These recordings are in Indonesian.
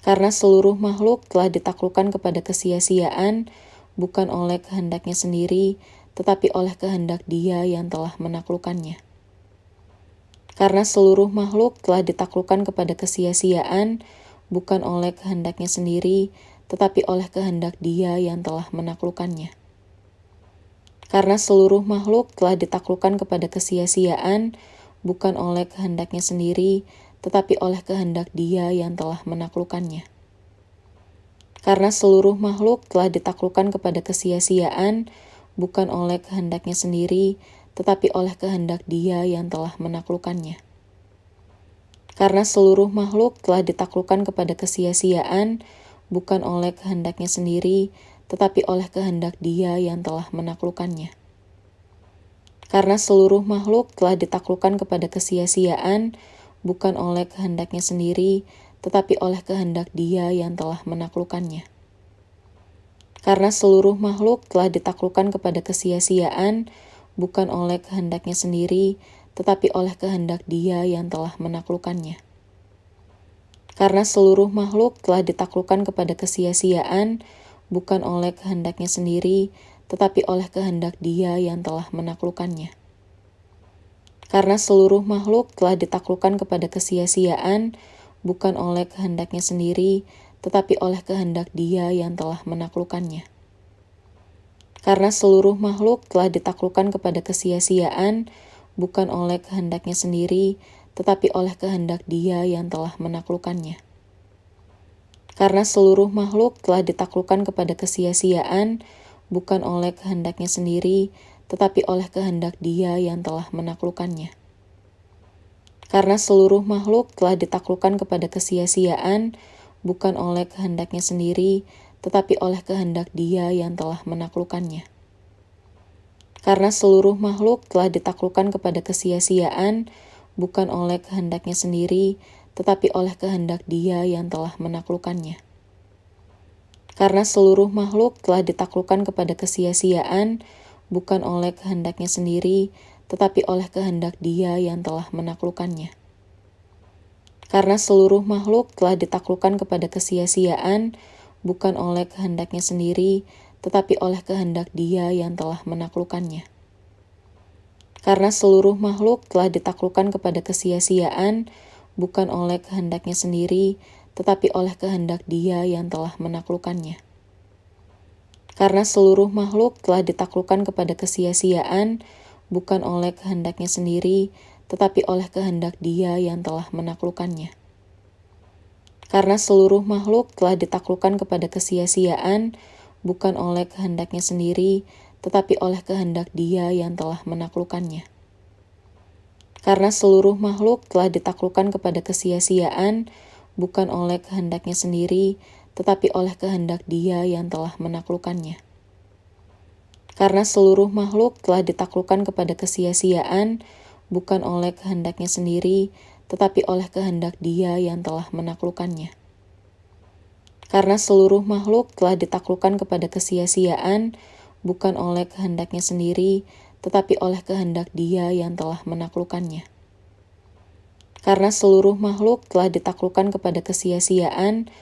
Karena seluruh makhluk telah ditaklukkan kepada kesia-siaan, bukan oleh kehendaknya sendiri, tetapi oleh kehendak Dia yang telah menaklukkannya. Karena seluruh makhluk telah ditaklukkan kepada kesia-siaan, bukan oleh kehendaknya sendiri, tetapi oleh kehendak Dia yang telah menaklukkannya. Karena seluruh makhluk telah ditaklukkan kepada kesia-siaan, bukan oleh kehendaknya sendiri, tetapi oleh kehendak Dia yang telah menaklukkannya. Karena seluruh makhluk telah ditaklukkan kepada kesia-siaan, bukan oleh kehendaknya sendiri, tetapi oleh kehendak Dia yang telah menaklukkannya. Karena seluruh makhluk telah ditaklukkan kepada kesia-siaan, bukan oleh kehendaknya sendiri, tetapi oleh kehendak Dia yang telah menaklukkannya. Karena seluruh makhluk telah ditaklukkan kepada kesia-siaan, bukan oleh kehendaknya sendiri, tetapi oleh kehendak Dia yang telah menaklukkannya. Karena seluruh makhluk telah ditaklukkan kepada kesia-siaan, bukan oleh kehendaknya sendiri, tetapi oleh kehendak Dia yang telah menaklukkannya. Karena seluruh makhluk telah ditaklukkan kepada kesia-siaan, bukan oleh kehendaknya sendiri, tetapi oleh kehendak Dia yang telah menaklukkannya. Karena seluruh makhluk telah ditaklukkan kepada kesia-siaan, bukan oleh kehendaknya sendiri, tetapi oleh kehendak Dia yang telah menaklukkannya. Karena seluruh makhluk telah ditaklukkan kepada kesia-siaan, bukan oleh kehendaknya sendiri, tetapi oleh kehendak Dia yang telah menaklukkannya. Karena seluruh makhluk telah ditaklukkan kepada kesia-siaan, bukan oleh kehendaknya sendiri, tetapi oleh kehendak Dia yang telah menaklukkannya. Karena seluruh makhluk telah ditaklukkan kepada kesia-siaan, bukan oleh kehendaknya sendiri, tetapi oleh kehendak Dia yang telah menaklukkannya. Karena seluruh makhluk telah ditaklukkan kepada kesia-siaan, bukan oleh kehendaknya sendiri, tetapi oleh kehendak Dia yang telah menaklukkannya. Karena seluruh makhluk telah ditaklukkan kepada kesia-siaan, bukan oleh kehendaknya sendiri, tetapi oleh kehendak Dia yang telah menaklukkannya. Karena seluruh makhluk telah ditaklukkan kepada kesia-siaan, bukan oleh kehendaknya sendiri, tetapi oleh kehendak Dia yang telah menaklukkannya. Karena seluruh makhluk telah ditaklukkan kepada kesia-siaan, bukan oleh kehendaknya sendiri, tetapi oleh kehendak Dia yang telah menaklukkannya. Karena seluruh makhluk telah ditaklukkan kepada kesia-siaan, bukan oleh kehendaknya sendiri, tetapi oleh kehendak Dia yang telah menaklukkannya. Karena seluruh makhluk telah ditaklukkan kepada kesia-siaan, bukan oleh kehendaknya sendiri, tetapi oleh kehendak Dia yang telah menaklukkannya. Karena seluruh makhluk telah ditaklukkan kepada kesia-siaan, bukan oleh kehendaknya sendiri, tetapi oleh kehendak Dia yang telah menaklukkannya. Karena seluruh makhluk telah ditaklukkan kepada kesia-siaan, bukan oleh kehendaknya sendiri, tetapi oleh kehendak Dia yang telah menaklukkannya. Karena seluruh makhluk telah ditaklukkan kepada kesia-siaan, bukan oleh kehendaknya sendiri, tetapi oleh kehendak Dia yang telah menaklukkannya. Karena seluruh makhluk telah ditaklukkan kepada kesia-siaan,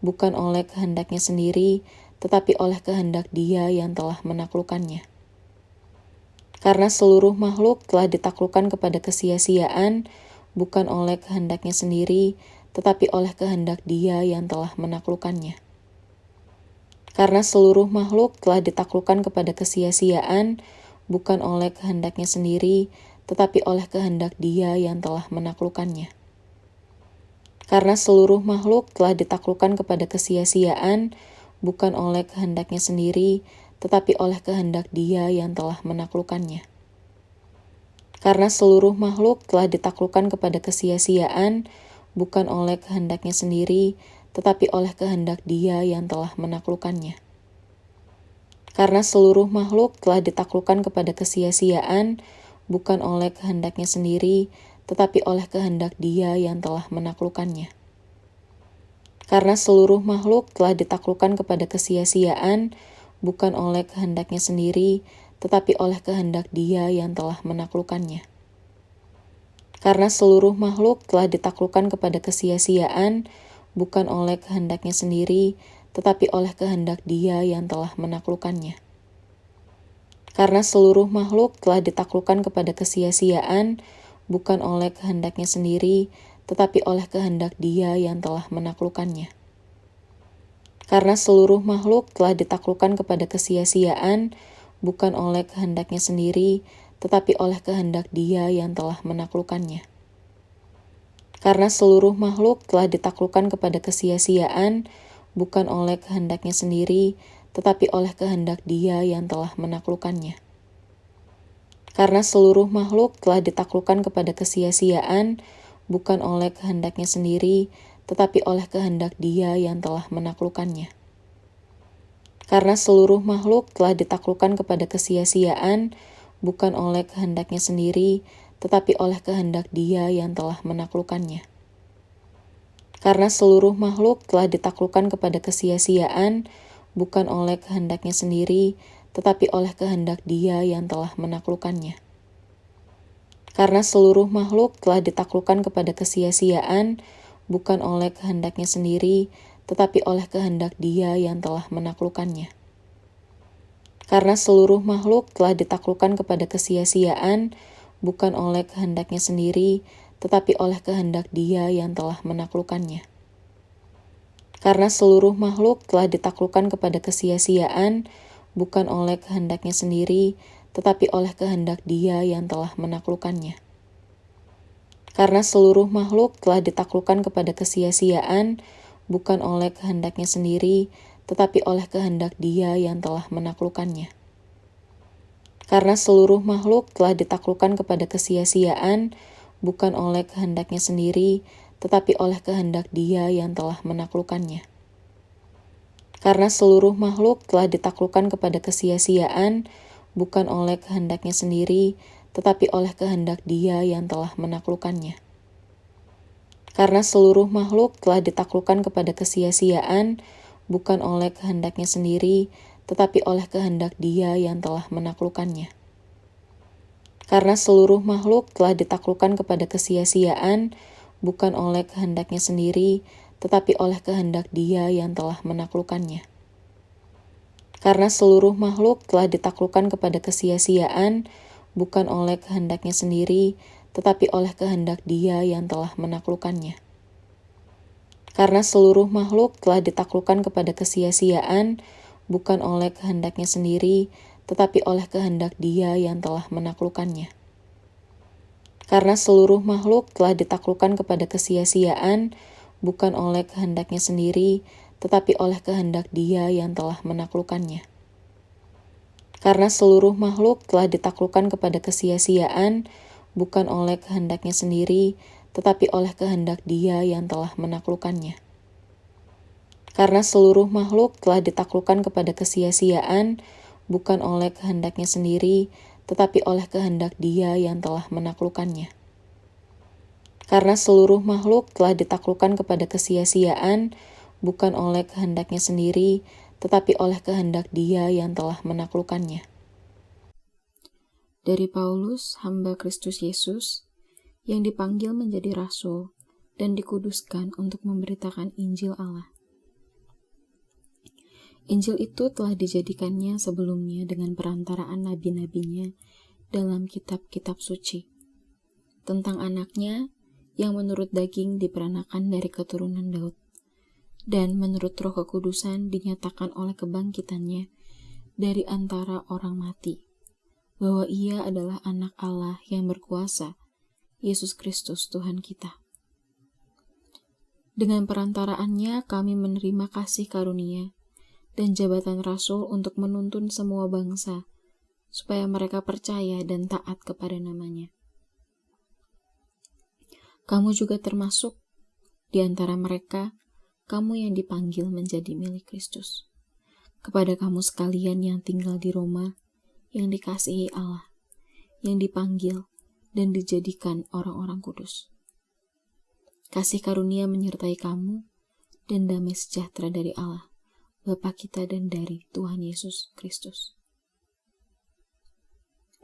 bukan oleh kehendaknya sendiri, tetapi oleh kehendak Dia yang telah menaklukkannya. Karena seluruh makhluk telah ditaklukkan kepada kesia-siaan, bukan oleh kehendaknya sendiri, tetapi oleh kehendak Dia yang telah menaklukkannya. Karena seluruh makhluk telah ditaklukkan kepada kesia-siaan, bukan oleh kehendaknya sendiri, tetapi oleh kehendak Dia yang telah menaklukkannya. Karena seluruh makhluk telah ditaklukkan kepada kesia-siaan, bukan oleh kehendaknya sendiri, tetapi oleh kehendak Dia yang telah menaklukkannya. Karena seluruh makhluk telah ditaklukkan kepada kesia-siaan, bukan oleh kehendaknya sendiri, tetapi oleh kehendak Dia yang telah menaklukkannya. Karena seluruh makhluk telah ditaklukkan kepada kesia-siaan, bukan oleh kehendaknya sendiri, tetapi oleh kehendak Dia yang telah menaklukkannya. Karena seluruh makhluk telah ditaklukkan kepada kesia-siaan, bukan oleh kehendaknya sendiri, tetapi oleh kehendak Dia yang telah menaklukkannya. Karena seluruh makhluk telah ditaklukkan kepada kesia-siaan, bukan oleh kehendaknya sendiri, tetapi oleh kehendak Dia yang telah menaklukkannya. Karena seluruh makhluk telah ditaklukkan kepada kesia-siaan, bukan oleh kehendaknya sendiri, tetapi oleh kehendak Dia yang telah menaklukkannya. Karena seluruh makhluk telah ditaklukkan kepada kesia-siaan, bukan oleh kehendaknya sendiri, tetapi oleh kehendak Dia yang telah menaklukkannya. Karena seluruh makhluk telah ditaklukkan kepada kesia-siaan, bukan oleh kehendaknya sendiri, tetapi oleh kehendak Dia yang telah menaklukkannya. Karena seluruh makhluk telah ditaklukkan kepada kesia-siaan, bukan oleh kehendaknya sendiri, tetapi oleh kehendak Dia yang telah menaklukkannya. Karena seluruh makhluk telah ditaklukkan kepada kesia-siaan, bukan oleh kehendaknya sendiri, tetapi oleh kehendak Dia yang telah menaklukkannya. Karena seluruh makhluk telah ditaklukkan kepada kesia-siaan, bukan oleh kehendaknya sendiri, tetapi oleh kehendak Dia yang telah menaklukkannya. Karena seluruh makhluk telah ditaklukkan kepada kesia-siaan, bukan oleh kehendaknya sendiri, tetapi oleh kehendak Dia yang telah menaklukkannya. Karena seluruh makhluk telah ditaklukkan kepada kesia-siaan, bukan oleh kehendaknya sendiri, tetapi oleh kehendak Dia yang telah menaklukkannya. Karena seluruh makhluk telah ditaklukkan kepada kesia-siaan, bukan oleh kehendaknya sendiri, tetapi oleh kehendak Dia yang telah menaklukkannya. Karena seluruh makhluk telah ditaklukkan kepada kesia-siaan, bukan oleh kehendaknya sendiri, tetapi oleh kehendak Dia yang telah menaklukkannya. Karena seluruh makhluk telah ditaklukkan kepada kesia-siaan, bukan oleh kehendaknya sendiri, tetapi oleh kehendak Dia yang telah menaklukkannya. Karena seluruh makhluk telah ditaklukkan kepada kesia-siaan, bukan oleh kehendaknya sendiri, tetapi oleh kehendak Dia yang telah menaklukkannya. Karena seluruh makhluk telah ditaklukkan kepada kesia-siaan, bukan oleh kehendaknya sendiri, tetapi oleh kehendak Dia yang telah menaklukkannya. Karena seluruh makhluk telah ditaklukkan kepada kesia-siaan, bukan oleh kehendaknya sendiri, tetapi oleh kehendak Dia yang telah menaklukkannya. Karena seluruh makhluk telah ditaklukkan kepada kesia-siaan, bukan oleh kehendaknya sendiri, tetapi oleh kehendak Dia yang telah menaklukkannya. Karena seluruh makhluk telah ditaklukkan kepada kesia-siaan, bukan oleh kehendaknya sendiri, tetapi oleh kehendak Dia yang telah menaklukkannya. Karena seluruh makhluk telah ditaklukkan kepada kesia-siaan, bukan oleh kehendaknya sendiri, tetapi oleh kehendak Dia yang telah menaklukkannya. Karena seluruh makhluk telah ditaklukkan kepada kesia-siaan, bukan oleh kehendaknya sendiri, tetapi oleh kehendak Dia yang telah menaklukkannya. Karena seluruh makhluk telah ditaklukkan kepada kesia-siaan, bukan oleh kehendaknya sendiri, tetapi oleh kehendak Dia yang telah menaklukkannya. Karena seluruh makhluk telah ditaklukkan kepada kesia-siaan, bukan oleh kehendaknya sendiri, tetapi oleh kehendak Dia yang telah menaklukkannya. Dari Paulus, hamba Kristus Yesus, yang dipanggil menjadi rasul dan dikuduskan untuk memberitakan Injil Allah. Injil itu telah dijadikannya sebelumnya dengan perantaraan nabi-nabinya dalam kitab-kitab suci, tentang anaknya yang menurut daging diperanakan dari keturunan Daud, dan menurut Roh Kekudusan dinyatakan oleh kebangkitannya dari antara orang mati, bahwa Ia adalah anak Allah yang berkuasa, Yesus Kristus Tuhan kita. Dengan perantaraannya kami menerima kasih karunia dan jabatan rasul untuk menuntun semua bangsa, supaya mereka percaya dan taat kepada namanya. Kamu juga termasuk di antara mereka, kamu yang dipanggil menjadi milik Kristus. Kepada kamu sekalian yang tinggal di Roma, yang dikasihi Allah, yang dipanggil dan dijadikan orang-orang kudus. Kasih karunia menyertai kamu, dan damai sejahtera dari Allah, Bapa kita dan dari Tuhan Yesus Kristus.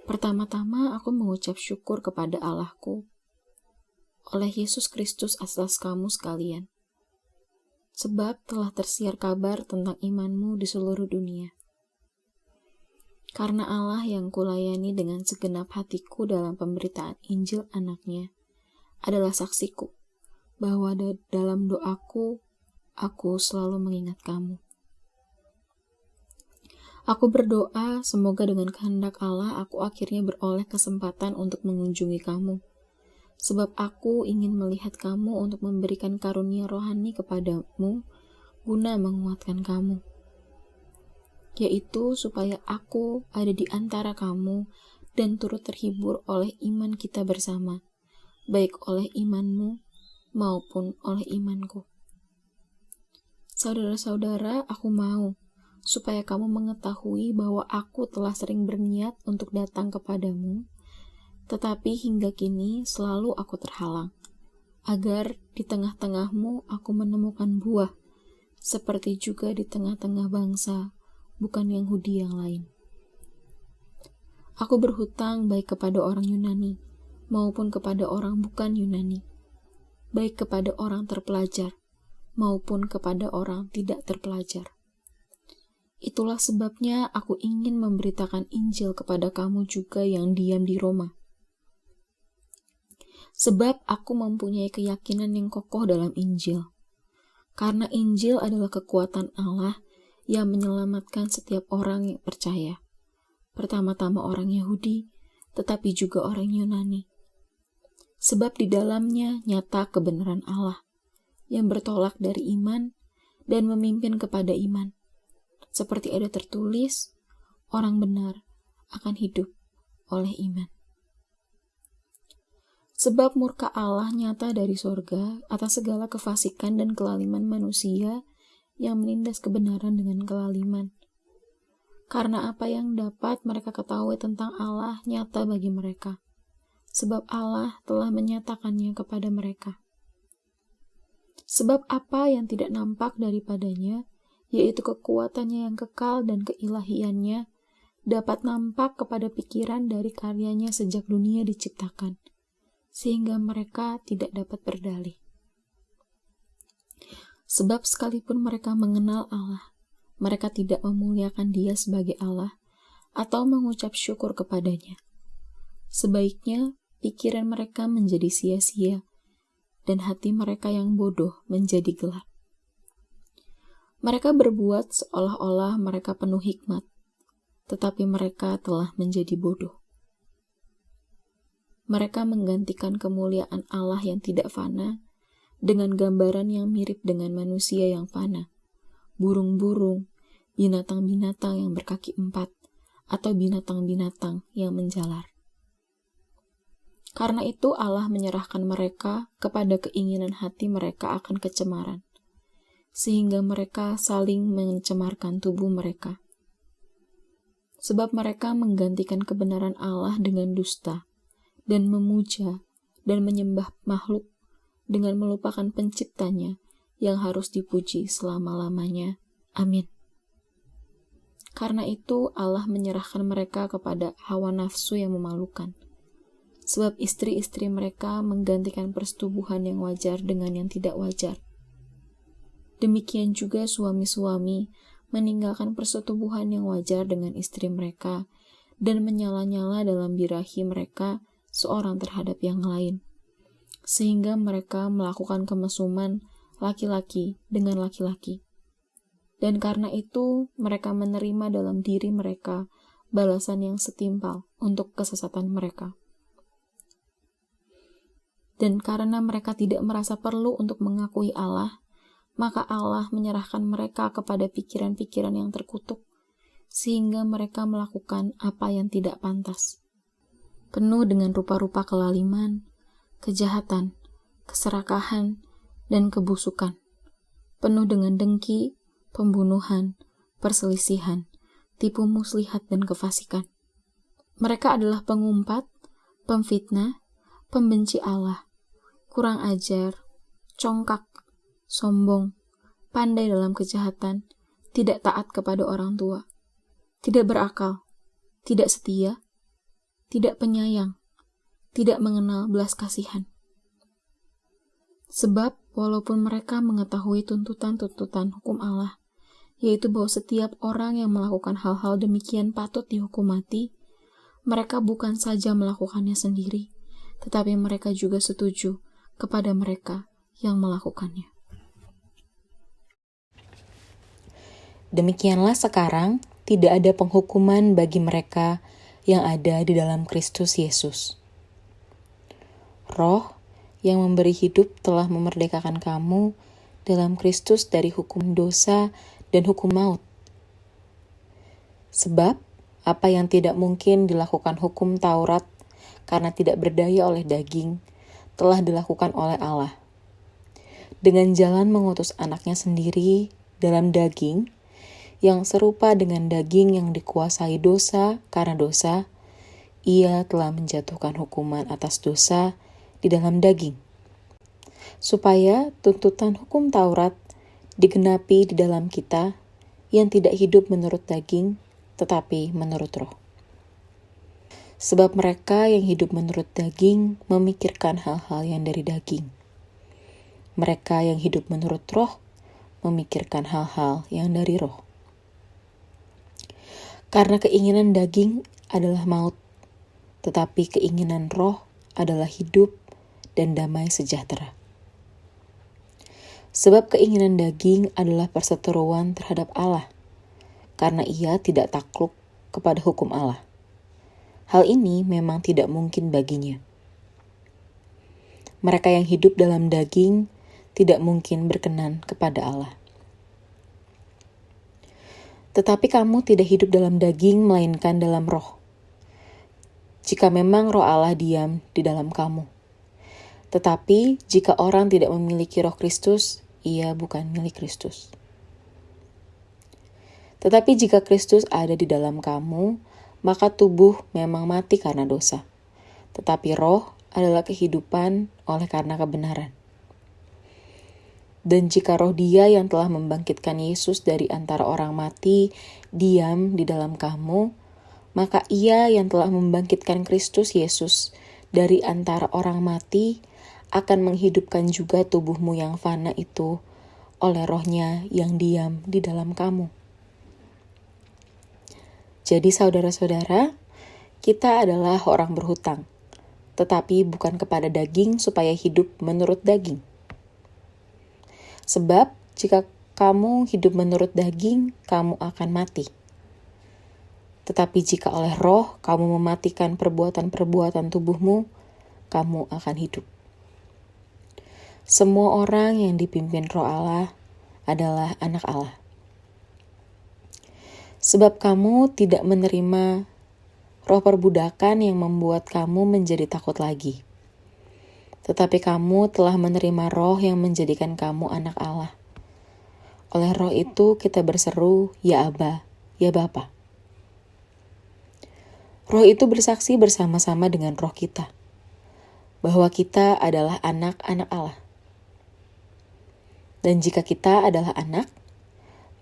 Pertama-tama aku mengucap syukur kepada Allahku oleh Yesus Kristus atas kamu sekalian, sebab telah tersiar kabar tentang imanmu di seluruh dunia. Karena Allah yang kulayani dengan segenap hatiku dalam pemberitaan Injil anaknya adalah saksiku, bahwa dalam doaku, aku selalu mengingat kamu. Aku berdoa semoga dengan kehendak Allah aku akhirnya beroleh kesempatan untuk mengunjungi kamu, sebab aku ingin melihat kamu untuk memberikan karunia rohani kepadamu guna menguatkan kamu, yaitu supaya aku ada di antara kamu dan turut terhibur oleh iman kita bersama, baik oleh imanmu maupun oleh imanku. Saudara-saudara, aku mau supaya kamu mengetahui bahwa aku telah sering berniat untuk datang kepadamu, tetapi hingga kini selalu aku terhalang, agar di tengah-tengahmu aku menemukan buah, seperti juga di tengah-tengah bangsa, bukan Yahudi yang lain. Aku berhutang baik kepada orang Yunani, maupun kepada orang bukan Yunani, baik kepada orang terpelajar, maupun kepada orang tidak terpelajar. Itulah sebabnya aku ingin memberitakan Injil kepada kamu juga yang diam di Roma. Sebab aku mempunyai keyakinan yang kokoh dalam Injil. Karena Injil adalah kekuatan Allah yang menyelamatkan setiap orang yang percaya. Pertama-tama orang Yahudi, tetapi juga orang Yunani. Sebab di dalamnya nyata kebenaran Allah yang bertolak dari iman dan memimpin kepada iman. Seperti ada tertulis, orang benar akan hidup oleh iman. Sebab murka Allah nyata dari sorga atas segala kefasikan dan kelaliman manusia yang menindas kebenaran dengan kelaliman. Karena apa yang dapat mereka ketahui tentang Allah nyata bagi mereka, sebab Allah telah menyatakannya kepada mereka. Sebab apa yang tidak nampak daripadanya, yaitu kekuatannya yang kekal dan keilahiannya, dapat nampak kepada pikiran dari karyanya sejak dunia diciptakan, sehingga mereka tidak dapat berdalih. Sebab sekalipun mereka mengenal Allah, mereka tidak memuliakan Dia sebagai Allah atau mengucap syukur kepadanya. Sebaiknya pikiran mereka menjadi sia-sia dan hati mereka yang bodoh menjadi gelap. Mereka berbuat seolah-olah mereka penuh hikmat, tetapi mereka telah menjadi bodoh. Mereka menggantikan kemuliaan Allah yang tidak fana dengan gambaran yang mirip dengan manusia yang fana, burung-burung, binatang-binatang yang berkaki 4, atau binatang-binatang yang menjalar. Karena itu Allah menyerahkan mereka kepada keinginan hati mereka akan kecemaran, sehingga mereka saling mencemarkan tubuh mereka. Sebab mereka menggantikan kebenaran Allah dengan dusta, dan memuja dan menyembah makhluk dengan melupakan penciptanya yang harus dipuji selama-lamanya. Amin. Karena itu Allah menyerahkan mereka kepada hawa nafsu yang memalukan. Sebab istri-istri mereka menggantikan persetubuhan yang wajar dengan yang tidak wajar. Demikian juga suami-suami meninggalkan persetubuhan yang wajar dengan istri mereka dan menyala-nyala dalam birahi mereka seorang terhadap yang lain, sehingga mereka melakukan kemesuman laki-laki dengan laki-laki. Dan karena itu mereka menerima dalam diri mereka balasan yang setimpal untuk kesesatan mereka. Dan karena mereka tidak merasa perlu untuk mengakui Allah, maka Allah menyerahkan mereka kepada pikiran-pikiran yang terkutuk, sehingga mereka melakukan apa yang tidak pantas. Penuh dengan rupa-rupa kelaliman, kejahatan, keserakahan, dan kebusukan. Penuh dengan dengki, pembunuhan, perselisihan, tipu muslihat, dan kefasikan. Mereka adalah pengumpat, pemfitnah, pembenci Allah, kurang ajar, congkak, sombong, pandai dalam kejahatan, tidak taat kepada orang tua, tidak berakal, tidak setia, tidak penyayang, tidak mengenal belas kasihan. Sebab Walaupun mereka mengetahui tuntutan-tuntutan hukum Allah, yaitu bahwa setiap orang yang melakukan hal-hal demikian patut dihukum mati, mereka bukan saja melakukannya sendiri, tetapi mereka juga setuju kepada mereka yang melakukannya. Demikianlah sekarang tidak ada penghukuman bagi mereka yang ada di dalam Kristus Yesus. Roh yang memberi hidup telah memerdekakan kamu dalam Kristus dari hukum dosa dan hukum maut. Sebab apa yang tidak mungkin dilakukan hukum Taurat karena tidak berdaya oleh daging, telah dilakukan oleh Allah. Dengan jalan mengutus anaknya sendiri dalam daging, yang serupa dengan daging yang dikuasai dosa karena dosa, ia telah menjatuhkan hukuman atas dosa di dalam daging, supaya tuntutan hukum Taurat digenapi di dalam kita yang tidak hidup menurut daging, tetapi menurut roh. Sebab mereka yang hidup menurut daging memikirkan hal-hal yang dari daging. Mereka yang hidup menurut roh memikirkan hal-hal yang dari roh. Karena keinginan daging adalah maut, tetapi keinginan roh adalah hidup dan damai sejahtera. Sebab keinginan daging adalah perseteruan terhadap Allah, karena ia tidak takluk kepada hukum Allah. Hal ini memang tidak mungkin baginya. Mereka yang hidup dalam daging tidak mungkin berkenan kepada Allah. Tetapi kamu tidak hidup dalam daging, melainkan dalam roh. Jika memang roh Allah diam di dalam kamu. Tetapi jika orang tidak memiliki roh Kristus, ia bukan milik Kristus. Tetapi jika Kristus ada di dalam kamu, maka tubuh memang mati karena dosa. Tetapi roh adalah kehidupan oleh karena kebenaran. Dan jika roh Dia yang telah membangkitkan Yesus dari antara orang mati diam di dalam kamu, maka Ia yang telah membangkitkan Kristus Yesus dari antara orang mati akan menghidupkan juga tubuhmu yang fana itu oleh rohnya yang diam di dalam kamu. Jadi saudara-saudara, kita adalah orang berhutang, tetapi bukan kepada daging supaya hidup menurut daging. Sebab jika kamu hidup menurut daging, kamu akan mati. Tetapi jika oleh roh kamu mematikan perbuatan-perbuatan tubuhmu, kamu akan hidup. Semua orang yang dipimpin roh Allah adalah anak Allah. Sebab kamu tidak menerima roh perbudakan yang membuat kamu menjadi takut lagi. Tetapi kamu telah menerima roh yang menjadikan kamu anak Allah. Oleh roh itu kita berseru, ya Aba, ya Bapa. Roh itu bersaksi bersama-sama dengan roh kita, bahwa kita adalah anak-anak Allah. Dan jika kita adalah anak,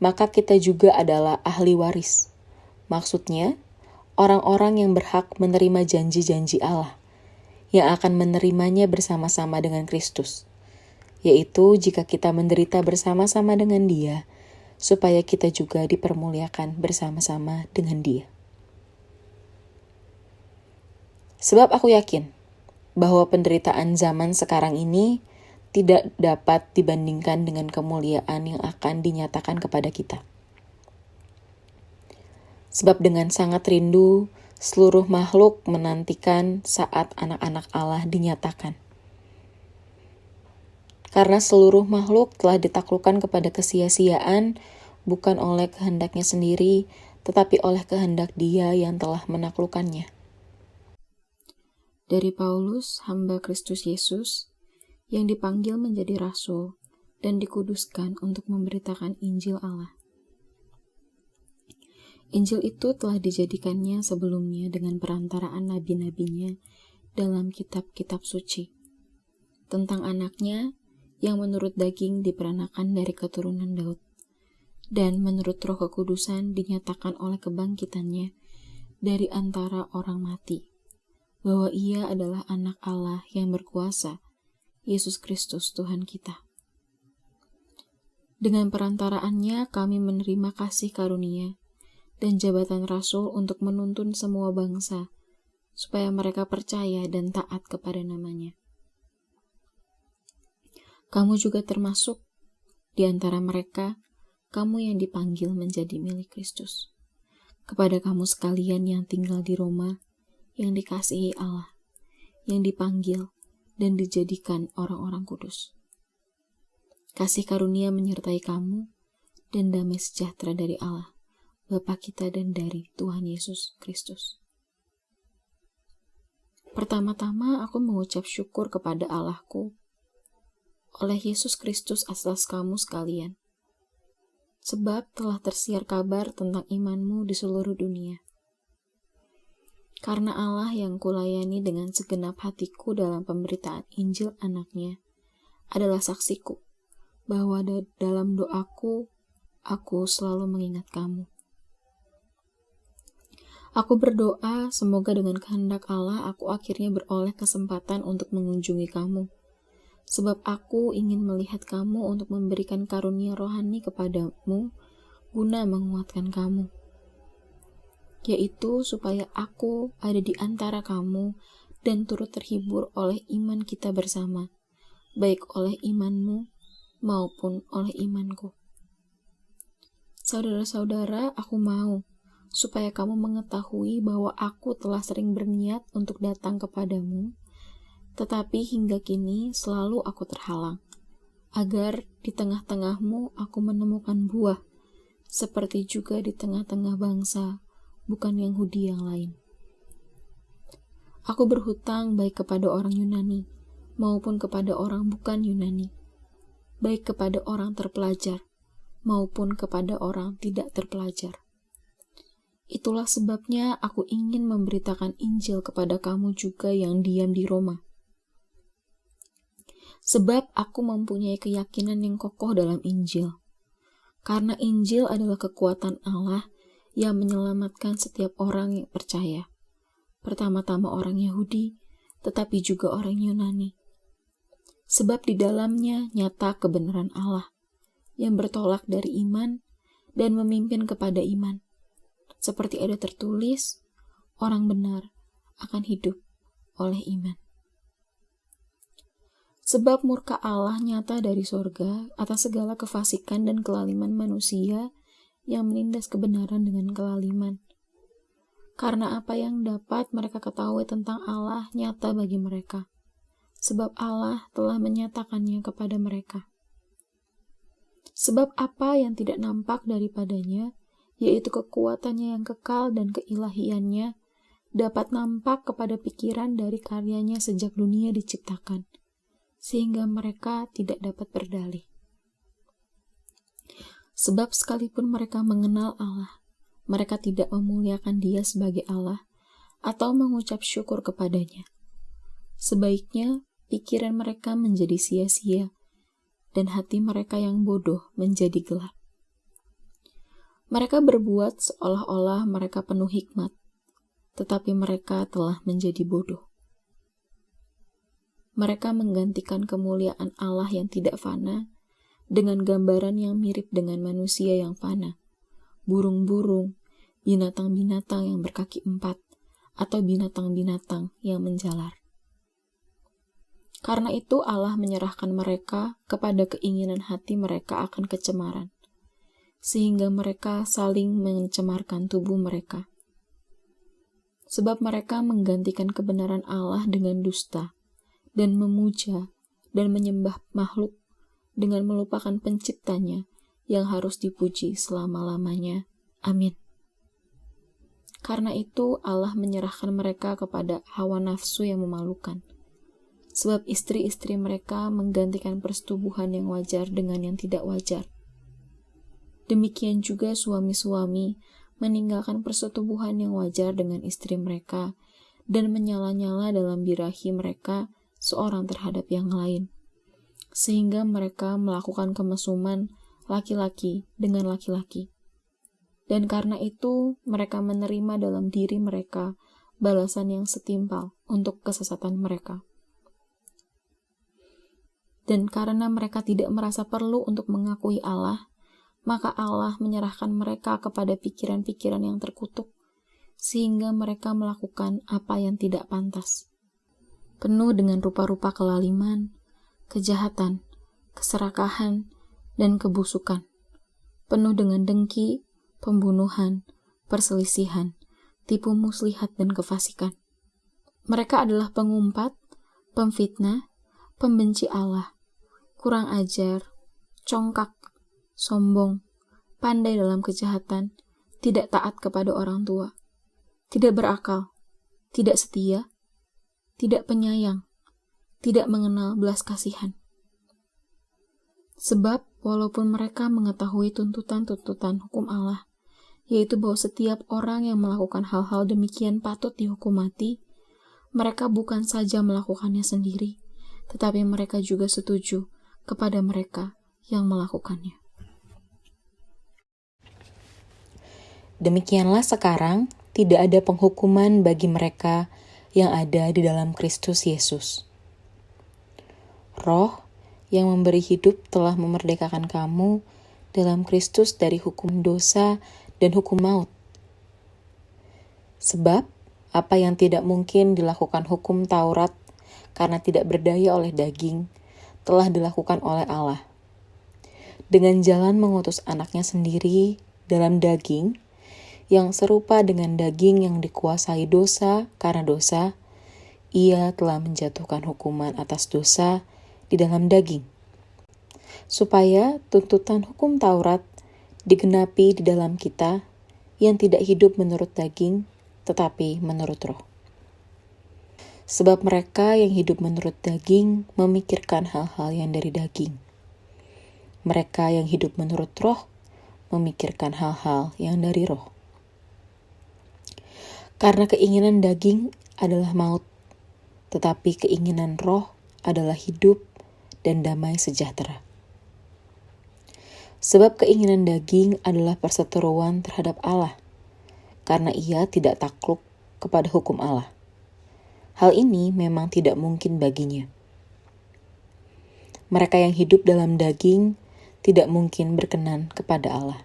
maka kita juga adalah ahli waris. Maksudnya, orang-orang yang berhak menerima janji-janji Allah, yang akan menerimanya bersama-sama dengan Kristus, yaitu jika kita menderita bersama-sama dengan Dia, supaya kita juga dipermuliakan bersama-sama dengan Dia. Sebab aku yakin bahwa penderitaan zaman sekarang ini tidak dapat dibandingkan dengan kemuliaan yang akan dinyatakan kepada kita. Sebab dengan sangat rindu, seluruh makhluk menantikan saat anak-anak Allah dinyatakan. Karena seluruh makhluk telah ditaklukkan kepada kesia-siaan, bukan oleh kehendaknya sendiri, tetapi oleh kehendak Dia yang telah menaklukkannya. Dari Paulus, hamba Kristus Yesus, yang dipanggil menjadi rasul dan dikuduskan untuk memberitakan Injil Allah. Injil itu telah dijadikannya sebelumnya dengan perantaraan nabi-nabinya dalam kitab-kitab suci, tentang anaknya yang menurut daging diperanakan dari keturunan Daud, dan menurut roh kekudusan dinyatakan oleh kebangkitannya dari antara orang mati, bahwa ia adalah anak Allah yang berkuasa, Yesus Kristus Tuhan kita. Dengan perantaraannya kami menerima kasih karunia dan jabatan rasul untuk menuntun semua bangsa, supaya mereka percaya dan taat kepada namanya. Kamu juga termasuk di antara mereka, kamu yang dipanggil menjadi milik Kristus. Kepada kamu sekalian yang tinggal di Roma, yang dikasihi Allah, yang dipanggil dan dijadikan orang-orang kudus. Kasih karunia menyertai kamu dan damai sejahtera dari Allah, Bapa kita dan dari Tuhan Yesus Kristus. Pertama-tama aku mengucap syukur kepada Allahku oleh Yesus Kristus atas kamu sekalian, sebab telah tersiar kabar tentang imanmu di seluruh dunia. Karena Allah yang kulayani dengan segenap hatiku dalam pemberitaan Injil anaknya adalah saksiku, bahwa dalam doaku, aku selalu mengingat kamu. Aku berdoa semoga dengan kehendak Allah aku akhirnya beroleh kesempatan untuk mengunjungi kamu, sebab aku ingin melihat kamu untuk memberikan karunia rohani kepadamu guna menguatkan kamu, yaitu supaya aku ada di antara kamu dan turut terhibur oleh iman kita bersama, baik oleh imanmu maupun oleh imanku. Saudara-saudara, aku mau supaya kamu mengetahui bahwa aku telah sering berniat untuk datang kepadamu, tetapi hingga kini selalu aku terhalang, agar di tengah-tengahmu aku menemukan buah, seperti juga di tengah-tengah bangsa, bukan Yahudi yang lain. Aku berhutang baik kepada orang Yunani, maupun kepada orang bukan Yunani, baik kepada orang terpelajar, maupun kepada orang tidak terpelajar. Itulah sebabnya aku ingin memberitakan Injil kepada kamu juga yang diam di Roma. Sebab aku mempunyai keyakinan yang kokoh dalam Injil. Karena Injil adalah kekuatan Allah yang menyelamatkan setiap orang yang percaya. Pertama-tama orang Yahudi, tetapi juga orang Yunani. Sebab di dalamnya nyata kebenaran Allah yang bertolak dari iman dan memimpin kepada iman. Seperti ada tertulis, orang benar akan hidup oleh iman. Sebab murka Allah nyata dari sorga atas segala kefasikan dan kelaliman manusia yang menindas kebenaran dengan kelaliman. Karena apa yang dapat mereka ketahui tentang Allah nyata bagi mereka, sebab Allah telah menyatakannya kepada mereka. Sebab apa yang tidak nampak daripadanya, yaitu kekuatannya yang kekal dan keilahiannya, dapat nampak kepada pikiran dari karyanya sejak dunia diciptakan, sehingga mereka tidak dapat berdalih. Sebab sekalipun mereka mengenal Allah, mereka tidak memuliakan Dia sebagai Allah atau mengucap syukur kepadanya. Sebaiknya pikiran mereka menjadi sia-sia dan hati mereka yang bodoh menjadi gelap. Mereka berbuat seolah-olah mereka penuh hikmat, tetapi mereka telah menjadi bodoh. Mereka menggantikan kemuliaan Allah yang tidak fana dengan gambaran yang mirip dengan manusia yang fana, burung-burung, binatang-binatang yang berkaki 4, atau binatang-binatang yang menjalar. Karena itu Allah menyerahkan mereka kepada keinginan hati mereka akan kecemaran, sehingga mereka saling mencemarkan tubuh mereka. Sebab mereka menggantikan kebenaran Allah dengan dusta, dan memuja dan menyembah makhluk dengan melupakan penciptanya yang harus dipuji selama-lamanya. Amin. Karena itu Allah menyerahkan mereka kepada hawa nafsu yang memalukan. Sebab istri-istri mereka menggantikan persetubuhan yang wajar dengan yang tidak wajar. Demikian juga suami-suami meninggalkan persetubuhan yang wajar dengan istri mereka dan menyala-nyala dalam birahi mereka seorang terhadap yang lain, sehingga mereka melakukan kemesuman laki-laki dengan laki-laki. Dan karena itu mereka menerima dalam diri mereka balasan yang setimpal untuk kesesatan mereka. Dan karena mereka tidak merasa perlu untuk mengakui Allah, maka Allah menyerahkan mereka kepada pikiran-pikiran yang terkutuk, sehingga mereka melakukan apa yang tidak pantas. Penuh dengan rupa-rupa kelaliman, kejahatan, keserakahan, dan kebusukan. Penuh dengan dengki, pembunuhan, perselisihan, tipu muslihat, dan kefasikan. Mereka adalah pengumpat, pemfitnah, pembenci Allah, kurang ajar, congkak, sombong, pandai dalam kejahatan, tidak taat kepada orang tua, tidak berakal, tidak setia, tidak penyayang, tidak mengenal belas kasihan. Sebab walaupun mereka mengetahui tuntutan-tuntutan hukum Allah, yaitu bahwa setiap orang yang melakukan hal-hal demikian patut dihukum mati, mereka bukan saja melakukannya sendiri, tetapi mereka juga setuju kepada mereka yang melakukannya. Demikianlah sekarang tidak ada penghukuman bagi mereka yang ada di dalam Kristus Yesus. Roh yang memberi hidup telah memerdekakan kamu dalam Kristus dari hukum dosa dan hukum maut. Sebab apa yang tidak mungkin dilakukan hukum Taurat karena tidak berdaya oleh daging, telah dilakukan oleh Allah. Dengan jalan mengutus anaknya sendiri dalam daging, yang serupa dengan daging yang dikuasai dosa karena dosa, ia telah menjatuhkan hukuman atas dosa di dalam daging, supaya tuntutan hukum Taurat digenapi di dalam kita yang tidak hidup menurut daging, tetapi menurut roh. Sebab mereka yang hidup menurut daging memikirkan hal-hal yang dari daging. Mereka yang hidup menurut roh memikirkan hal-hal yang dari roh. Karena keinginan daging adalah maut, tetapi keinginan roh adalah hidup dan damai sejahtera. Sebab keinginan daging adalah perseteruan terhadap Allah, karena ia tidak takluk kepada hukum Allah. Hal ini memang tidak mungkin baginya. Mereka yang hidup dalam daging tidak mungkin berkenan kepada Allah.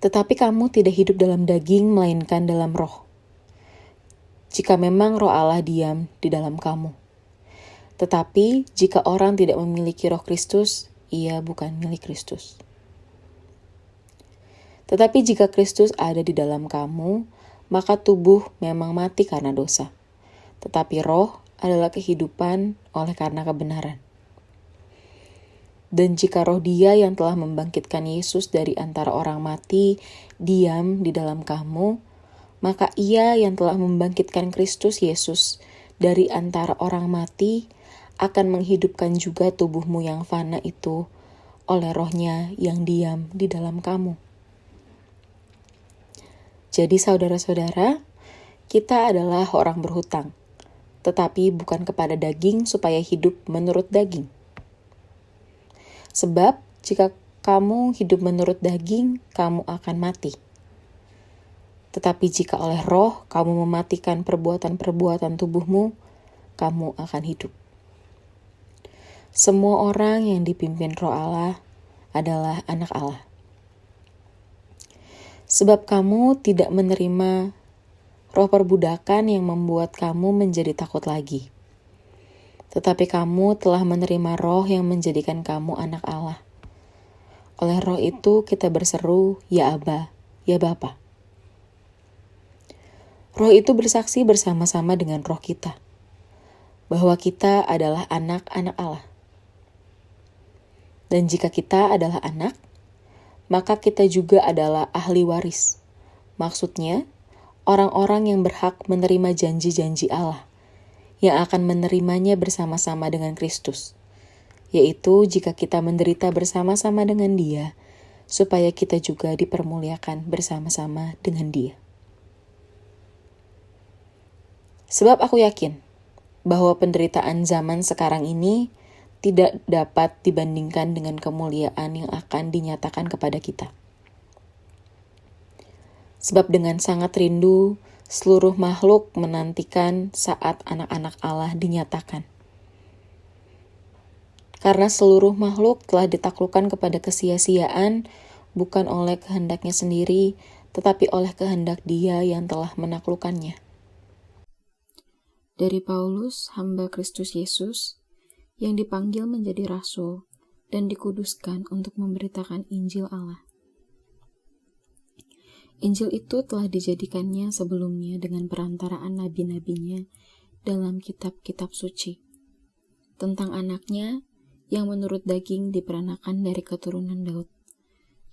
Tetapi kamu tidak hidup dalam daging, melainkan dalam roh. Jika memang roh Allah diam di dalam kamu. Tetapi jika orang tidak memiliki roh Kristus, ia bukan milik Kristus. Tetapi jika Kristus ada di dalam kamu, maka tubuh memang mati karena dosa. Tetapi roh adalah kehidupan oleh karena kebenaran. Dan jika roh Dia yang telah membangkitkan Yesus dari antara orang mati diam di dalam kamu, maka Ia yang telah membangkitkan Kristus Yesus dari antara orang mati akan menghidupkan juga tubuhmu yang fana itu oleh rohnya yang diam di dalam kamu. Jadi saudara-saudara, kita adalah orang berhutang, tetapi bukan kepada daging supaya hidup menurut daging. Sebab jika kamu hidup menurut daging, kamu akan mati. Tetapi jika oleh roh kamu mematikan perbuatan-perbuatan tubuhmu, kamu akan hidup. Semua orang yang dipimpin roh Allah adalah anak Allah. Sebab kamu tidak menerima roh perbudakan yang membuat kamu menjadi takut lagi. Tetapi kamu telah menerima roh yang menjadikan kamu anak Allah. Oleh roh itu kita berseru, ya Aba, ya Bapa. Roh itu bersaksi bersama-sama dengan roh kita, bahwa kita adalah anak-anak Allah. Dan jika kita adalah anak, maka kita juga adalah ahli waris. Maksudnya, orang-orang yang berhak menerima janji-janji Allah, yang akan menerimanya bersama-sama dengan Kristus, yaitu jika kita menderita bersama-sama dengan Dia, supaya kita juga dipermuliakan bersama-sama dengan Dia. Sebab aku yakin bahwa penderitaan zaman sekarang ini tidak dapat dibandingkan dengan kemuliaan yang akan dinyatakan kepada kita. Sebab dengan sangat rindu, seluruh makhluk menantikan saat anak-anak Allah dinyatakan. Karena seluruh makhluk telah ditaklukkan kepada kesia-siaan, bukan oleh kehendaknya sendiri, tetapi oleh kehendak Dia yang telah menaklukkannya. Dari Paulus, hamba Kristus Yesus, yang dipanggil menjadi rasul dan dikuduskan untuk memberitakan Injil Allah. Injil itu telah dijadikannya sebelumnya dengan perantaraan nabi-nabinya dalam kitab-kitab suci, tentang anaknya yang menurut daging diperanakan dari keturunan Daud,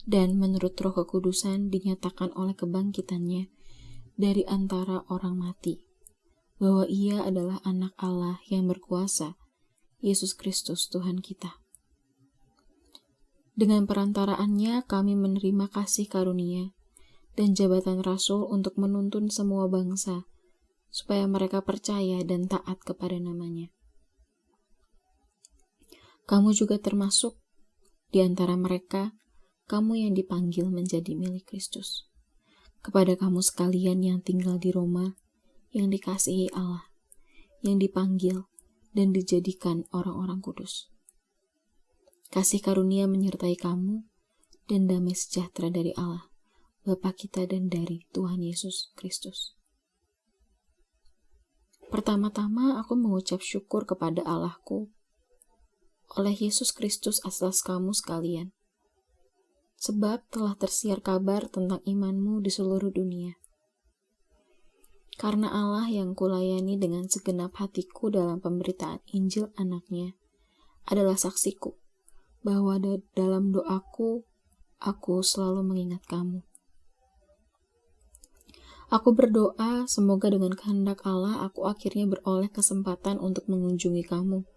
dan menurut Roh Kekudusan dinyatakan oleh kebangkitannya dari antara orang mati, bahwa ia adalah anak Allah yang berkuasa, Yesus Kristus Tuhan kita. Dengan perantaraannya kami menerima kasih karunia dan jabatan rasul untuk menuntun semua bangsa, supaya mereka percaya dan taat kepada namanya. Kamu juga termasuk di antara mereka, kamu yang dipanggil menjadi milik Kristus. Kepada kamu sekalian yang tinggal di Roma, yang dikasihi Allah, yang dipanggil dan dijadikan orang-orang kudus. Kasih karunia menyertai kamu, dan damai sejahtera dari Allah, Bapa kita dan dari Tuhan Yesus Kristus. Pertama-tama aku mengucap syukur kepada Allahku oleh Yesus Kristus atas kamu sekalian, sebab telah tersiar kabar tentang imanmu di seluruh dunia. Karena Allah yang kulayani dengan segenap hatiku dalam pemberitaan Injil anaknya adalah saksiku, bahwa dalam doaku, aku selalu mengingat kamu. Aku berdoa semoga dengan kehendak Allah aku akhirnya beroleh kesempatan untuk mengunjungi kamu,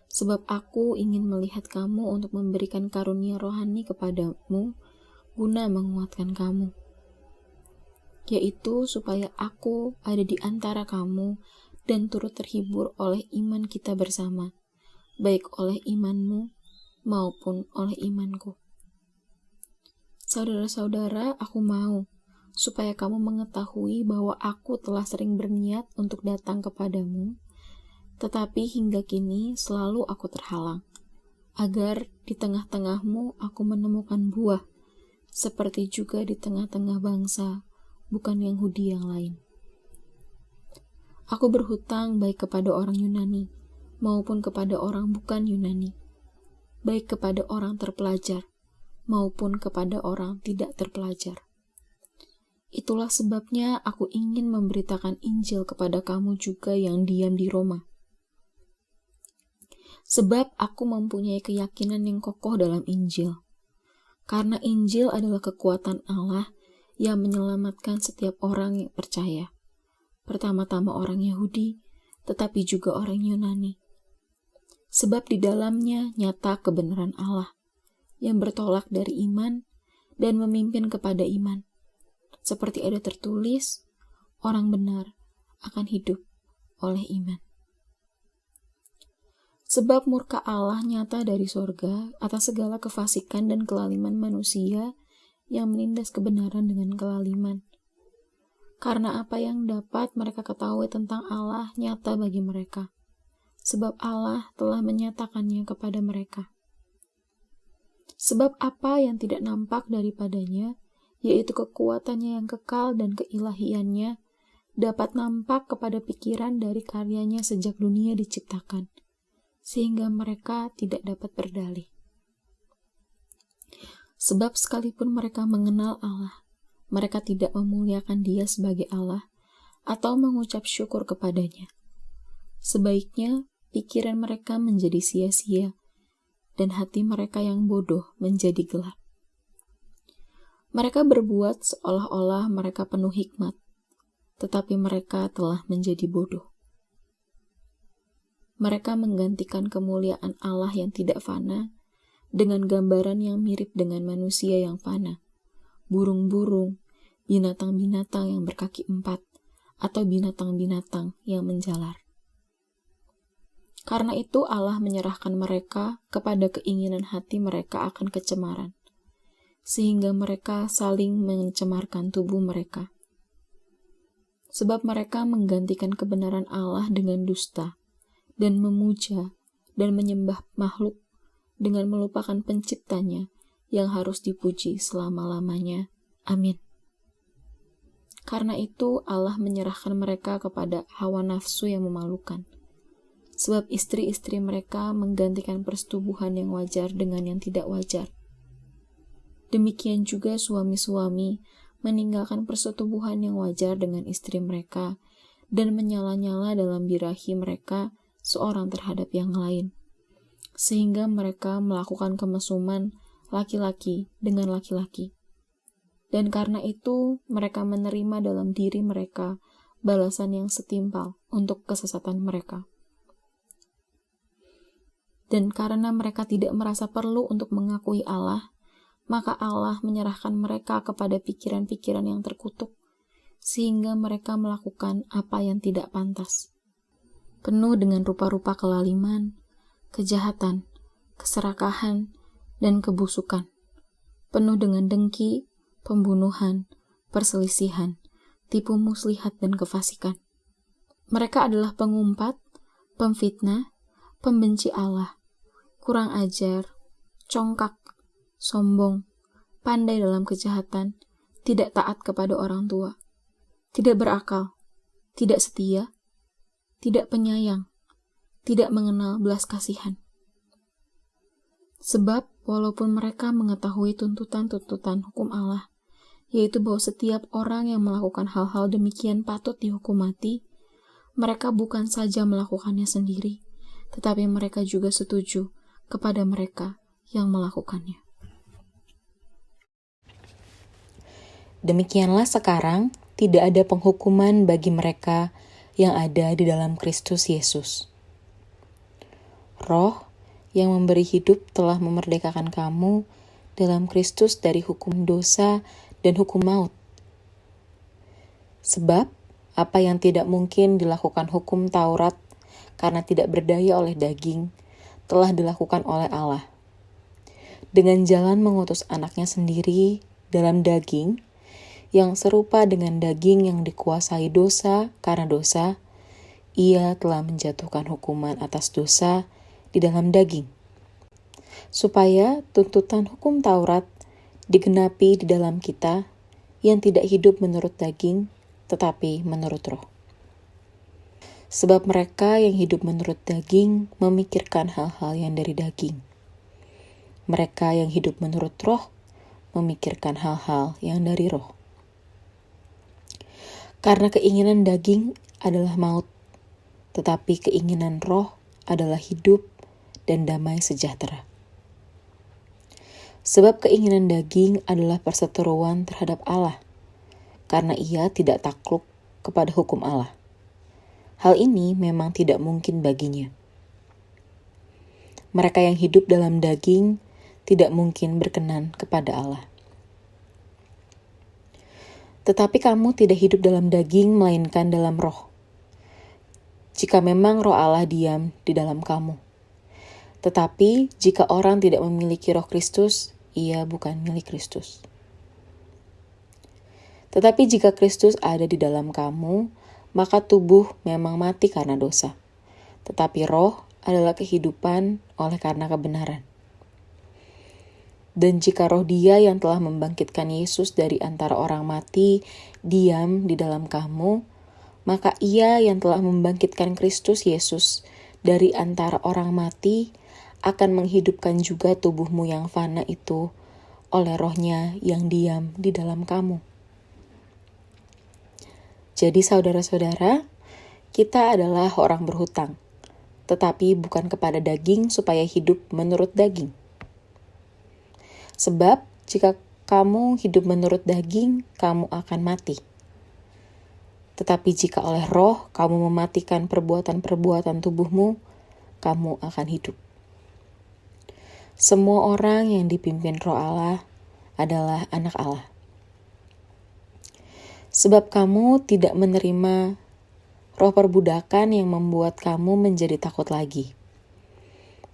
sebab aku ingin melihat kamu untuk memberikan karunia rohani kepadamu guna menguatkan kamu, yaitu supaya aku ada di antara kamu dan turut terhibur oleh iman kita bersama, baik oleh imanmu maupun oleh imanku. Saudara-saudara, aku mau supaya kamu mengetahui bahwa aku telah sering berniat untuk datang kepadamu, tetapi hingga kini selalu aku terhalang, agar di tengah-tengahmu aku menemukan buah, seperti juga di tengah-tengah bangsa, bukan Yahudi yang lain. Aku berhutang baik kepada orang Yunani, maupun kepada orang bukan Yunani, baik kepada orang terpelajar, maupun kepada orang tidak terpelajar. Itulah sebabnya aku ingin memberitakan Injil kepada kamu juga yang diam di Roma. Sebab aku mempunyai keyakinan yang kokoh dalam Injil. Karena Injil adalah kekuatan Allah yang menyelamatkan setiap orang yang percaya. Pertama-tama orang Yahudi, tetapi juga orang Yunani. Sebab di dalamnya nyata kebenaran Allah yang bertolak dari iman dan memimpin kepada iman. Seperti ada tertulis, orang benar akan hidup oleh iman. Sebab murka Allah nyata dari sorga atas segala kefasikan dan kelaliman manusia yang menindas kebenaran dengan kelaliman. Karena apa yang dapat mereka ketahui tentang Allah nyata bagi mereka, sebab Allah telah menyatakannya kepada mereka. Sebab apa yang tidak nampak daripadanya, yaitu kekuatannya yang kekal dan keilahiannya, dapat nampak kepada pikiran dari karyanya sejak dunia diciptakan, sehingga mereka tidak dapat berdalih. Sebab sekalipun mereka mengenal Allah, mereka tidak memuliakan Dia sebagai Allah atau mengucap syukur kepadanya. Sebaiknya pikiran mereka menjadi sia-sia dan hati mereka yang bodoh menjadi gelap. Mereka berbuat seolah-olah mereka penuh hikmat, tetapi mereka telah menjadi bodoh. Mereka menggantikan kemuliaan Allah yang tidak fana dengan gambaran yang mirip dengan manusia yang fana, burung-burung, binatang-binatang yang berkaki 4, atau binatang-binatang yang menjalar. Karena itu Allah menyerahkan mereka kepada keinginan hati mereka akan kecemaran, sehingga mereka saling mencemarkan tubuh mereka. Sebab mereka menggantikan kebenaran Allah dengan dusta, dan memuja dan menyembah makhluk dengan melupakan penciptanya yang harus dipuji selama-lamanya. Amin. Karena itu Allah menyerahkan mereka kepada hawa nafsu yang memalukan. Sebab istri-istri mereka menggantikan persetubuhan yang wajar dengan yang tidak wajar. Demikian juga suami-suami meninggalkan persetubuhan yang wajar dengan istri mereka dan menyala-nyala dalam birahi mereka seorang terhadap yang lain. Sehingga mereka melakukan kemesuman laki-laki dengan laki-laki. Dan karena itu mereka menerima dalam diri mereka balasan yang setimpal untuk kesesatan mereka. Dan karena mereka tidak merasa perlu untuk mengakui Allah, maka Allah menyerahkan mereka kepada pikiran-pikiran yang terkutuk, sehingga mereka melakukan apa yang tidak pantas. Penuh dengan rupa-rupa kelaliman, kejahatan, keserakahan, dan kebusukan. Penuh dengan dengki, pembunuhan, perselisihan, tipu muslihat, dan kefasikan. Mereka adalah pengumpat, pemfitnah, pembenci Allah, kurang ajar, congkak, sombong, pandai dalam kejahatan, tidak taat kepada orang tua, tidak berakal, tidak setia, tidak penyayang, tidak mengenal belas kasihan. Sebab walaupun mereka mengetahui tuntutan-tuntutan hukum Allah, yaitu bahwa setiap orang yang melakukan hal-hal demikian patut dihukum mati, mereka bukan saja melakukannya sendiri, tetapi mereka juga setuju kepada mereka yang melakukannya. Demikianlah sekarang tidak ada penghukuman bagi mereka yang ada di dalam Kristus Yesus. Roh yang memberi hidup telah memerdekakan kamu dalam Kristus dari hukum dosa dan hukum maut. Sebab apa yang tidak mungkin dilakukan hukum Taurat karena tidak berdaya oleh daging, telah dilakukan oleh Allah. Dengan jalan mengutus anaknya sendiri dalam daging, yang serupa dengan daging yang dikuasai dosa karena dosa, ia telah menjatuhkan hukuman atas dosa di dalam daging, supaya tuntutan hukum Taurat digenapi di dalam kita yang tidak hidup menurut daging, tetapi menurut roh. Sebab mereka yang hidup menurut daging memikirkan hal-hal yang dari daging. Mereka yang hidup menurut roh memikirkan hal-hal yang dari roh. Karena keinginan daging adalah maut, tetapi keinginan roh adalah hidup dan damai sejahtera. Sebab keinginan daging adalah perseteruan terhadap Allah, karena ia tidak takluk kepada hukum Allah. Hal ini memang tidak mungkin baginya. Mereka yang hidup dalam daging tidak mungkin berkenan kepada Allah. Tetapi kamu tidak hidup dalam daging, melainkan dalam roh. Jika memang roh Allah diam di dalam kamu. Tetapi jika orang tidak memiliki roh Kristus, ia bukan milik Kristus. Tetapi jika Kristus ada di dalam kamu, maka tubuh memang mati karena dosa. Tetapi roh adalah kehidupan oleh karena kebenaran. Dan jika roh Dia yang telah membangkitkan Yesus dari antara orang mati diam di dalam kamu, maka Ia yang telah membangkitkan Kristus Yesus dari antara orang mati akan menghidupkan juga tubuhmu yang fana itu oleh rohnya yang diam di dalam kamu. Jadi saudara-saudara, kita adalah orang berhutang, tetapi bukan kepada daging supaya hidup menurut daging. Sebab jika kamu hidup menurut daging, kamu akan mati. Tetapi jika oleh roh kamu mematikan perbuatan-perbuatan tubuhmu, kamu akan hidup. Semua orang yang dipimpin roh Allah adalah anak Allah. Sebab kamu tidak menerima roh perbudakan yang membuat kamu menjadi takut lagi.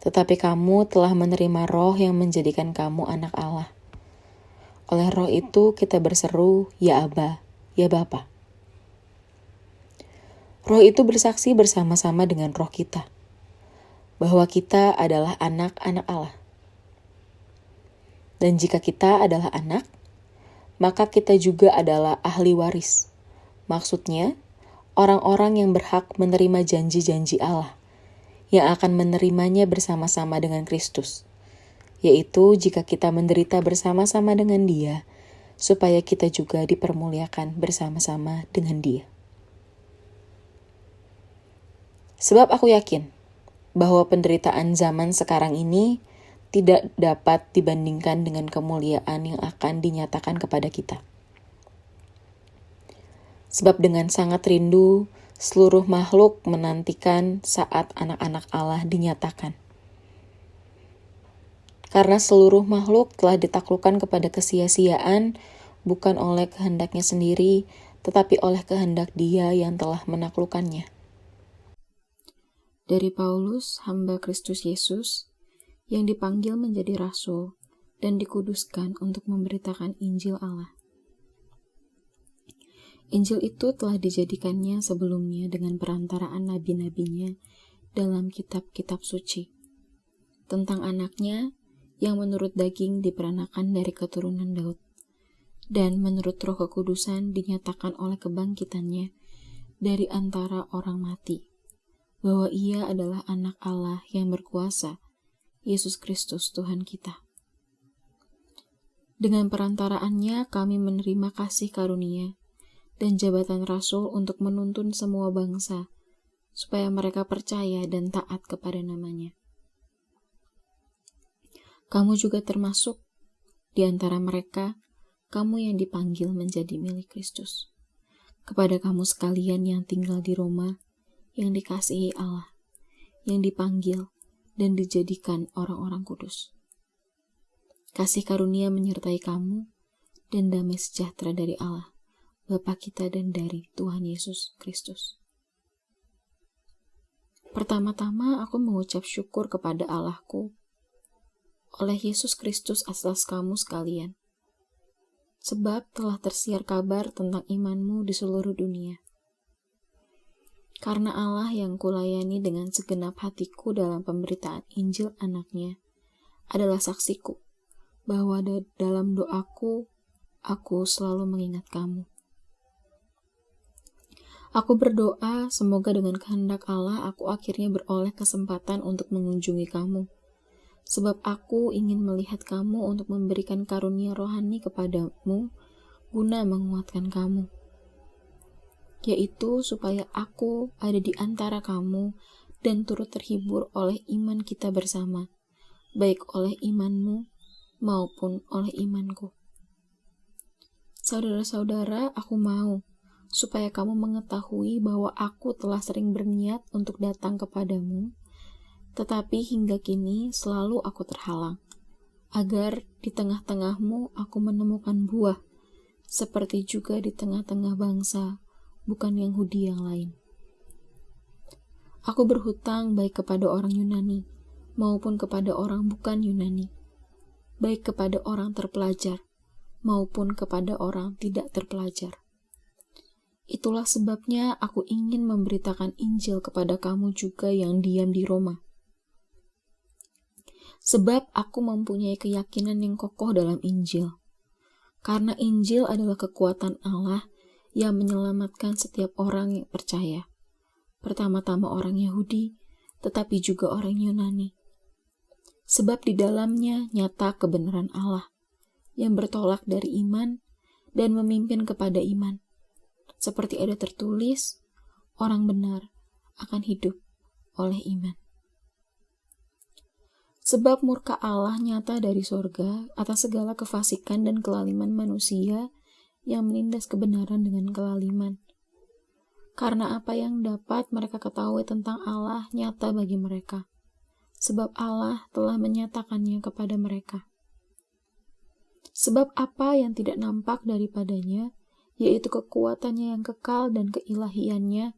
Tetapi kamu telah menerima roh yang menjadikan kamu anak Allah. Oleh roh itu kita berseru, ya Aba, ya Bapa. Roh itu bersaksi bersama-sama dengan roh kita, bahwa kita adalah anak-anak Allah. Dan jika kita adalah anak, maka kita juga adalah ahli waris. Maksudnya, orang-orang yang berhak menerima janji-janji Allah, yang akan menerimanya bersama-sama dengan Kristus, yaitu jika kita menderita bersama-sama dengan Dia, supaya kita juga dipermuliakan bersama-sama dengan Dia. Sebab aku yakin bahwa penderitaan zaman sekarang ini tidak dapat dibandingkan dengan kemuliaan yang akan dinyatakan kepada kita. Sebab dengan sangat rindu, seluruh makhluk menantikan saat anak-anak Allah dinyatakan. Karena seluruh makhluk telah ditaklukkan kepada kesia-siaan, bukan oleh kehendaknya sendiri, tetapi oleh kehendak Dia yang telah menaklukkannya. Dari Paulus, hamba Kristus Yesus, yang dipanggil menjadi rasul dan dikuduskan untuk memberitakan Injil Allah. Injil itu telah dijadikannya sebelumnya dengan perantaraan nabi-nabinya dalam kitab-kitab suci, tentang anaknya yang menurut daging diperanakan dari keturunan Daud, dan menurut Roh Kekudusan dinyatakan oleh kebangkitannya dari antara orang mati, bahwa Ia adalah anak Allah yang berkuasa, Yesus Kristus Tuhan kita. Dengan perantaraannya kami menerima kasih karunia dan jabatan rasul untuk menuntun semua bangsa, supaya mereka percaya dan taat kepada namanya. Kamu juga termasuk di antara mereka, kamu yang dipanggil menjadi milik Kristus. Kepada kamu sekalian yang tinggal di Roma, yang dikasihi Allah, yang dipanggil dan dijadikan orang-orang kudus. Kasih karunia menyertai kamu, dan damai sejahtera dari Allah, Bapa kita dan dari Tuhan Yesus Kristus. Pertama-tama aku mengucap syukur kepada Allahku oleh Yesus Kristus atas kamu sekalian, sebab telah tersiar kabar tentang imanmu di seluruh dunia. Karena Allah yang kulayani dengan segenap hatiku dalam pemberitaan Injil anaknya adalah saksiku, bahwa dalam doaku, aku selalu mengingat kamu. Aku berdoa semoga dengan kehendak Allah aku akhirnya beroleh kesempatan untuk mengunjungi kamu, sebab aku ingin melihat kamu untuk memberikan karunia rohani kepadamu guna menguatkan kamu, yaitu supaya aku ada di antara kamu dan turut terhibur oleh iman kita bersama, baik oleh imanmu maupun oleh imanku. Saudara-saudara, aku mau supaya kamu mengetahui bahwa aku telah sering berniat untuk datang kepadamu, tetapi hingga kini selalu aku terhalang, agar di tengah-tengahmu aku menemukan buah, seperti juga di tengah-tengah bangsa, bukan Yahudi yang lain. Aku berhutang baik kepada orang Yunani, maupun kepada orang bukan Yunani, baik kepada orang terpelajar, maupun kepada orang tidak terpelajar. Itulah sebabnya aku ingin memberitakan Injil kepada kamu juga yang diam di Roma. Sebab aku mempunyai keyakinan yang kokoh dalam Injil. Karena Injil adalah kekuatan Allah yang menyelamatkan setiap orang yang percaya. Pertama-tama orang Yahudi, tetapi juga orang Yunani. Sebab di dalamnya nyata kebenaran Allah, yang bertolak dari iman dan memimpin kepada iman. Seperti ada tertulis, orang benar akan hidup oleh iman. Sebab murka Allah nyata dari sorga atas segala kefasikan dan kelaliman manusia yang menindas kebenaran dengan kelaliman. Karena apa yang dapat mereka ketahui tentang Allah nyata bagi mereka, sebab Allah telah menyatakannya kepada mereka. Sebab apa yang tidak nampak daripadanya, yaitu kekuatannya yang kekal dan keilahiannya,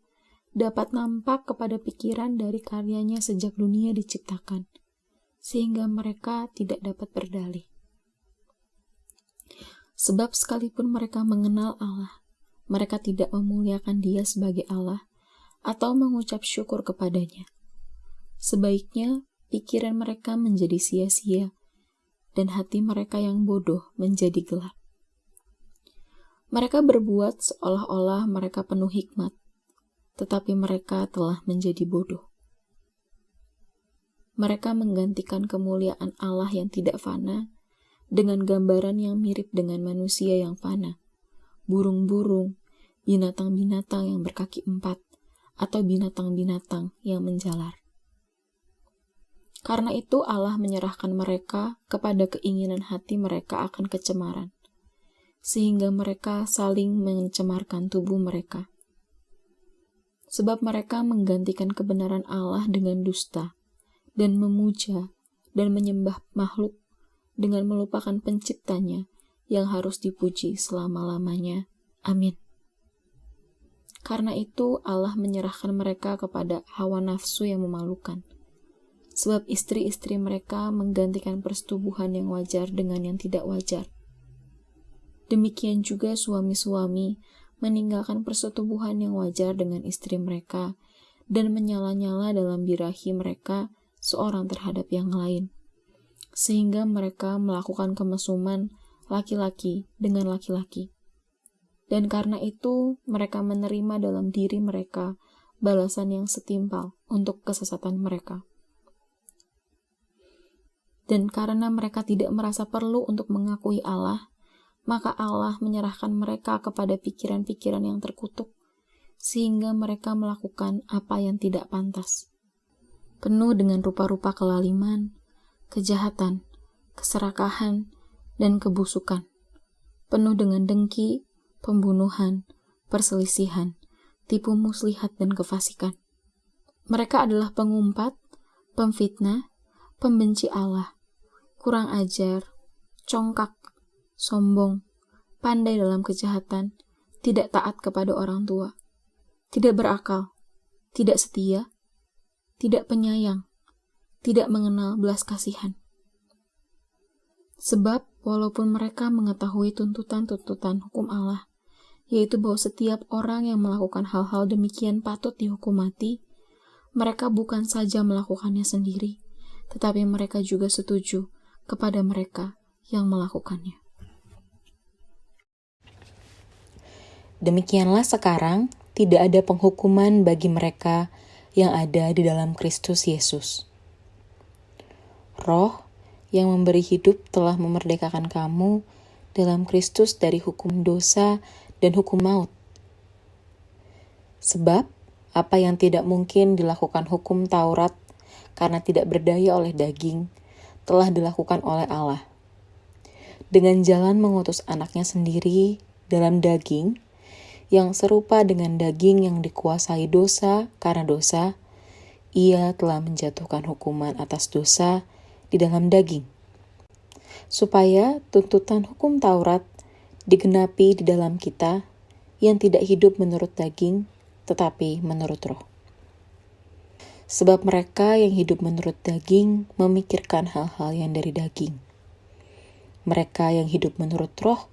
dapat nampak kepada pikiran dari karyanya sejak dunia diciptakan, sehingga mereka tidak dapat berdalih. Sebab sekalipun mereka mengenal Allah, mereka tidak memuliakan Dia sebagai Allah atau mengucap syukur kepadanya. Sebaiknya pikiran mereka menjadi sia-sia, dan hati mereka yang bodoh menjadi gelap. Mereka berbuat seolah-olah mereka penuh hikmat, tetapi mereka telah menjadi bodoh. Mereka menggantikan kemuliaan Allah yang tidak fana dengan gambaran yang mirip dengan manusia yang fana, burung-burung, binatang-binatang yang berkaki 4, atau binatang-binatang yang menjalar. Karena itu Allah menyerahkan mereka kepada keinginan hati mereka akan kecemaran, sehingga mereka saling mencemarkan tubuh mereka. Sebab mereka menggantikan kebenaran Allah dengan dusta, dan memuja dan menyembah makhluk dengan melupakan penciptanya yang harus dipuji selama-lamanya. Amin. Karena itu Allah menyerahkan mereka kepada hawa nafsu yang memalukan. Sebab istri-istri mereka menggantikan persetubuhan yang wajar dengan yang tidak wajar. Demikian juga suami-suami meninggalkan persetubuhan yang wajar dengan istri mereka dan menyala-nyala dalam birahi mereka seorang terhadap yang lain, sehingga mereka melakukan kemesuman laki-laki dengan laki-laki. Dan karena itu mereka menerima dalam diri mereka balasan yang setimpal untuk kesesatan mereka. Dan karena mereka tidak merasa perlu untuk mengakui Allah, maka Allah menyerahkan mereka kepada pikiran-pikiran yang terkutuk, sehingga mereka melakukan apa yang tidak pantas. Penuh dengan rupa-rupa kelaliman, kejahatan, keserakahan, dan kebusukan. Penuh dengan dengki, pembunuhan, perselisihan, tipu muslihat, dan kefasikan. Mereka adalah pengumpat, pemfitnah, pembenci Allah, kurang ajar, congkak, sombong, pandai dalam kejahatan, tidak taat kepada orang tua, tidak berakal, tidak setia, tidak penyayang, tidak mengenal belas kasihan. Sebab walaupun mereka mengetahui tuntutan-tuntutan hukum Allah, yaitu bahwa setiap orang yang melakukan hal-hal demikian patut dihukum mati, mereka bukan saja melakukannya sendiri, tetapi mereka juga setuju kepada mereka yang melakukannya. Demikianlah sekarang tidak ada penghukuman bagi mereka yang ada di dalam Kristus Yesus. Roh yang memberi hidup telah memerdekakan kamu dalam Kristus dari hukum dosa dan hukum maut. Sebab apa yang tidak mungkin dilakukan hukum Taurat karena tidak berdaya oleh daging, telah dilakukan oleh Allah. Dengan jalan mengutus anaknya sendiri dalam daging, yang serupa dengan daging yang dikuasai dosa karena dosa, ia telah menjatuhkan hukuman atas dosa di dalam daging, supaya tuntutan hukum Taurat digenapi di dalam kita yang tidak hidup menurut daging, tetapi menurut roh. Sebab mereka yang hidup menurut daging memikirkan hal-hal yang dari daging. Mereka yang hidup menurut roh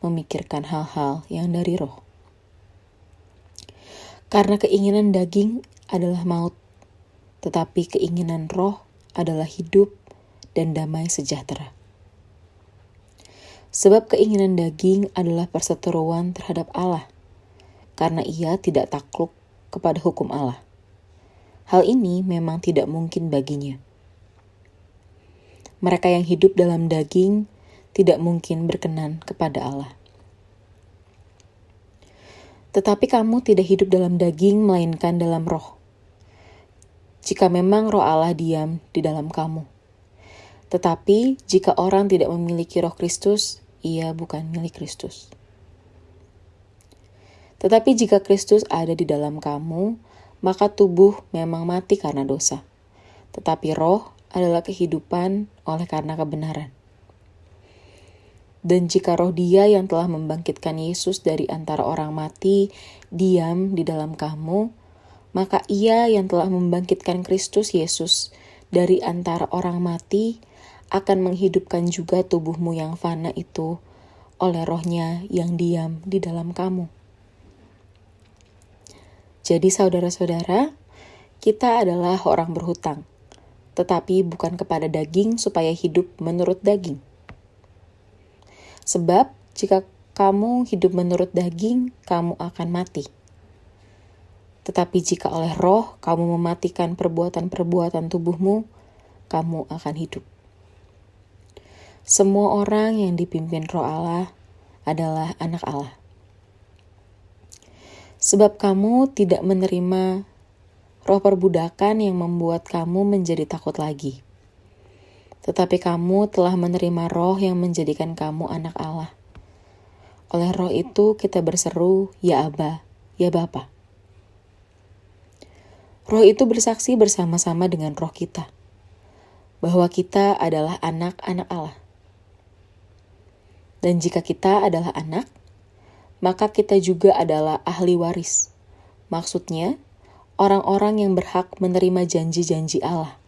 memikirkan hal-hal yang dari roh. Karena keinginan daging adalah maut, tetapi keinginan roh adalah hidup dan damai sejahtera. Sebab keinginan daging adalah perseteruan terhadap Allah, karena ia tidak takluk kepada hukum Allah. Hal ini memang tidak mungkin baginya. Mereka yang hidup dalam daging tidak mungkin berkenan kepada Allah. Tetapi kamu tidak hidup dalam daging, melainkan dalam roh. Jika memang roh Allah diam di dalam kamu. Tetapi jika orang tidak memiliki roh Kristus, ia bukan milik Kristus. Tetapi jika Kristus ada di dalam kamu, maka tubuh memang mati karena dosa, tetapi roh adalah kehidupan oleh karena kebenaran. Dan jika roh Dia yang telah membangkitkan Yesus dari antara orang mati diam di dalam kamu, maka Ia yang telah membangkitkan Kristus Yesus dari antara orang mati akan menghidupkan juga tubuhmu yang fana itu oleh Roh-Nya yang diam di dalam kamu. Jadi saudara-saudara, kita adalah orang berhutang, tetapi bukan kepada daging supaya hidup menurut daging. Sebab jika kamu hidup menurut daging, kamu akan mati. Tetapi jika oleh roh kamu mematikan perbuatan-perbuatan tubuhmu, kamu akan hidup. Semua orang yang dipimpin roh Allah adalah anak Allah. Sebab kamu tidak menerima roh perbudakan yang membuat kamu menjadi takut lagi. Tetapi kamu telah menerima roh yang menjadikan kamu anak Allah. Oleh roh itu kita berseru, ya Aba, ya Bapa. Roh itu bersaksi bersama-sama dengan roh kita, bahwa kita adalah anak-anak Allah. Dan jika kita adalah anak, maka kita juga adalah ahli waris. Maksudnya, orang-orang yang berhak menerima janji-janji Allah,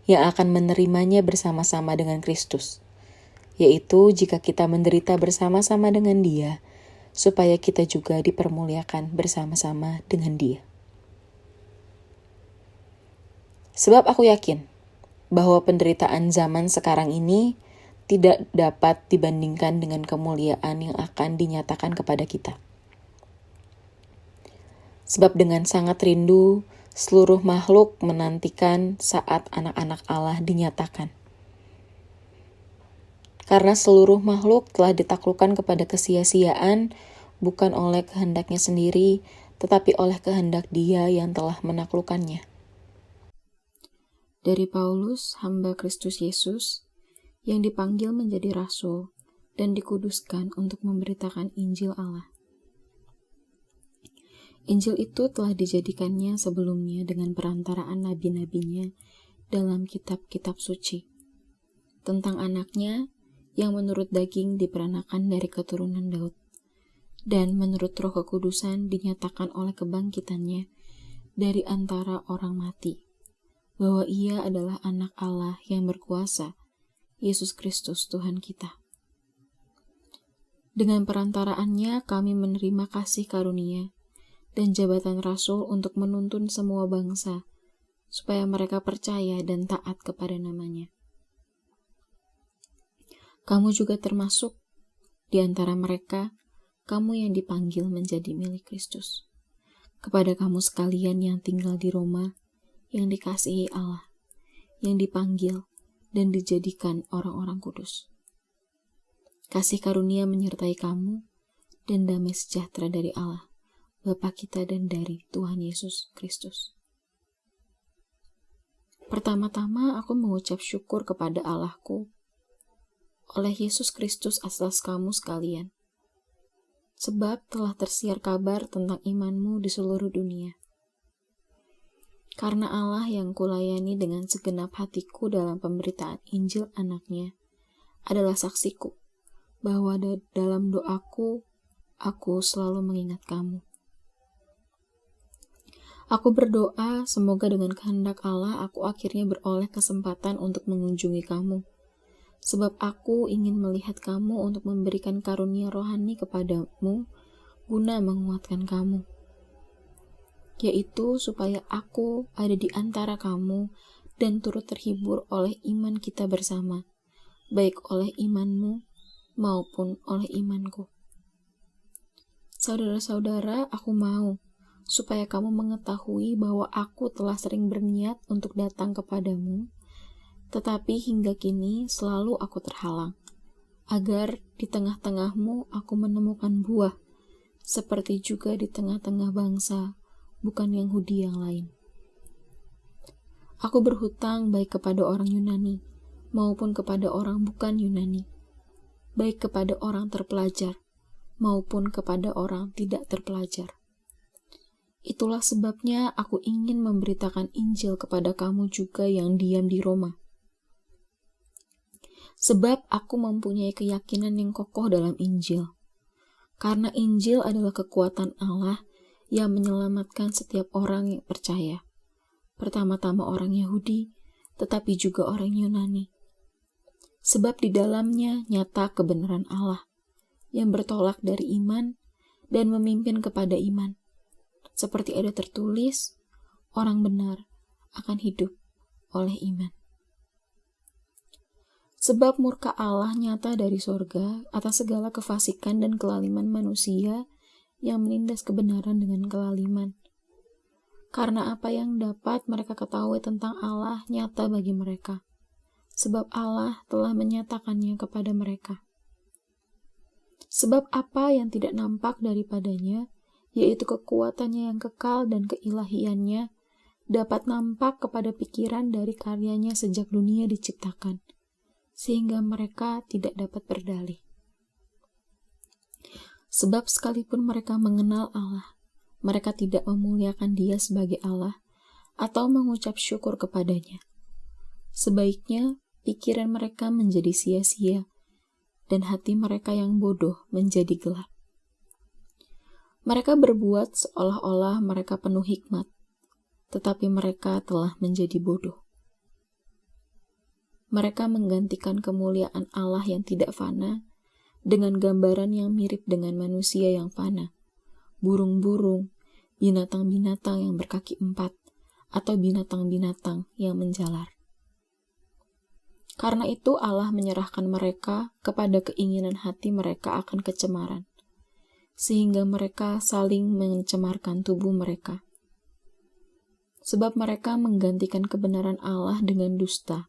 yang akan menerimanya bersama-sama dengan Kristus, yaitu jika kita menderita bersama-sama dengan Dia, supaya kita juga dipermuliakan bersama-sama dengan Dia. Sebab aku yakin bahwa penderitaan zaman sekarang ini tidak dapat dibandingkan dengan kemuliaan yang akan dinyatakan kepada kita. Sebab dengan sangat rindu, seluruh makhluk menantikan saat anak-anak Allah dinyatakan. Karena seluruh makhluk telah ditaklukkan kepada kesia-siaan, bukan oleh kehendaknya sendiri, tetapi oleh kehendak Dia yang telah menaklukkannya. Dari Paulus, hamba Kristus Yesus, yang dipanggil menjadi rasul dan dikuduskan untuk memberitakan Injil Allah. Injil itu telah dijadikannya sebelumnya dengan perantaraan nabi-nabinya dalam kitab-kitab suci, tentang anaknya yang menurut daging diperanakan dari keturunan Daud, dan menurut roh kekudusan dinyatakan oleh kebangkitannya dari antara orang mati, bahwa ia adalah anak Allah yang berkuasa, Yesus Kristus Tuhan kita. Dengan perantaraannya kami menerima kasih karunia dan jabatan rasul untuk menuntun semua bangsa, supaya mereka percaya dan taat kepada namanya. Kamu juga termasuk di antara mereka, kamu yang dipanggil menjadi milik Kristus. Kepada kamu sekalian yang tinggal di Roma, yang dikasihi Allah, yang dipanggil dan dijadikan orang-orang kudus. Kasih karunia menyertai kamu dan damai sejahtera dari Allah, Bapa kita dan dari Tuhan Yesus Kristus. Pertama-tama aku mengucap syukur kepada Allahku oleh Yesus Kristus atas kamu sekalian, sebab telah tersiar kabar tentang imanmu di seluruh dunia. Karena Allah yang kulayani dengan segenap hatiku dalam pemberitaan Injil anaknya adalah saksiku, bahwa dalam doaku, aku selalu mengingat kamu. Aku berdoa semoga dengan kehendak Allah aku akhirnya beroleh kesempatan untuk mengunjungi kamu, sebab aku ingin melihat kamu untuk memberikan karunia rohani kepadamu guna menguatkan kamu, yaitu supaya aku ada di antara kamu dan turut terhibur oleh iman kita bersama, baik oleh imanmu maupun oleh imanku. Saudara-saudara, aku mau supaya kamu mengetahui bahwa aku telah sering berniat untuk datang kepadamu, tetapi hingga kini selalu aku terhalang, agar di tengah-tengahmu aku menemukan buah, seperti juga di tengah-tengah bangsa bukan Yahudi yang lain. Aku berhutang baik kepada orang Yunani maupun kepada orang bukan Yunani, baik kepada orang terpelajar maupun kepada orang tidak terpelajar. Itulah sebabnya aku ingin memberitakan Injil kepada kamu juga yang diam di Roma. Sebab aku mempunyai keyakinan yang kokoh dalam Injil, karena Injil adalah kekuatan Allah yang menyelamatkan setiap orang yang percaya, pertama-tama orang Yahudi, tetapi juga orang Yunani. Sebab di dalamnya nyata kebenaran Allah, yang bertolak dari iman dan memimpin kepada iman. Seperti ada tertulis, orang benar akan hidup oleh iman. Sebab murka Allah nyata dari sorga atas segala kefasikan dan kelaliman manusia yang menindas kebenaran dengan kelaliman. Karena apa yang dapat mereka ketahui tentang Allah nyata bagi mereka, sebab Allah telah menyatakannya kepada mereka. Sebab apa yang tidak nampak daripadanya, yaitu kekuatannya yang kekal dan keilahiannya, dapat nampak kepada pikiran dari karyanya sejak dunia diciptakan, sehingga mereka tidak dapat berdalih. Sebab sekalipun mereka mengenal Allah, mereka tidak memuliakan Dia sebagai Allah atau mengucap syukur kepadanya. Sebaiknya pikiran mereka menjadi sia-sia dan hati mereka yang bodoh menjadi gelap. Mereka berbuat seolah-olah mereka penuh hikmat, tetapi mereka telah menjadi bodoh. Mereka menggantikan kemuliaan Allah yang tidak fana dengan gambaran yang mirip dengan manusia yang fana, burung-burung, binatang-binatang yang berkaki 4, atau binatang-binatang yang menjalar. Karena itu Allah menyerahkan mereka kepada keinginan hati mereka akan kecemaran, sehingga mereka saling mencemarkan tubuh mereka. Sebab mereka menggantikan kebenaran Allah dengan dusta,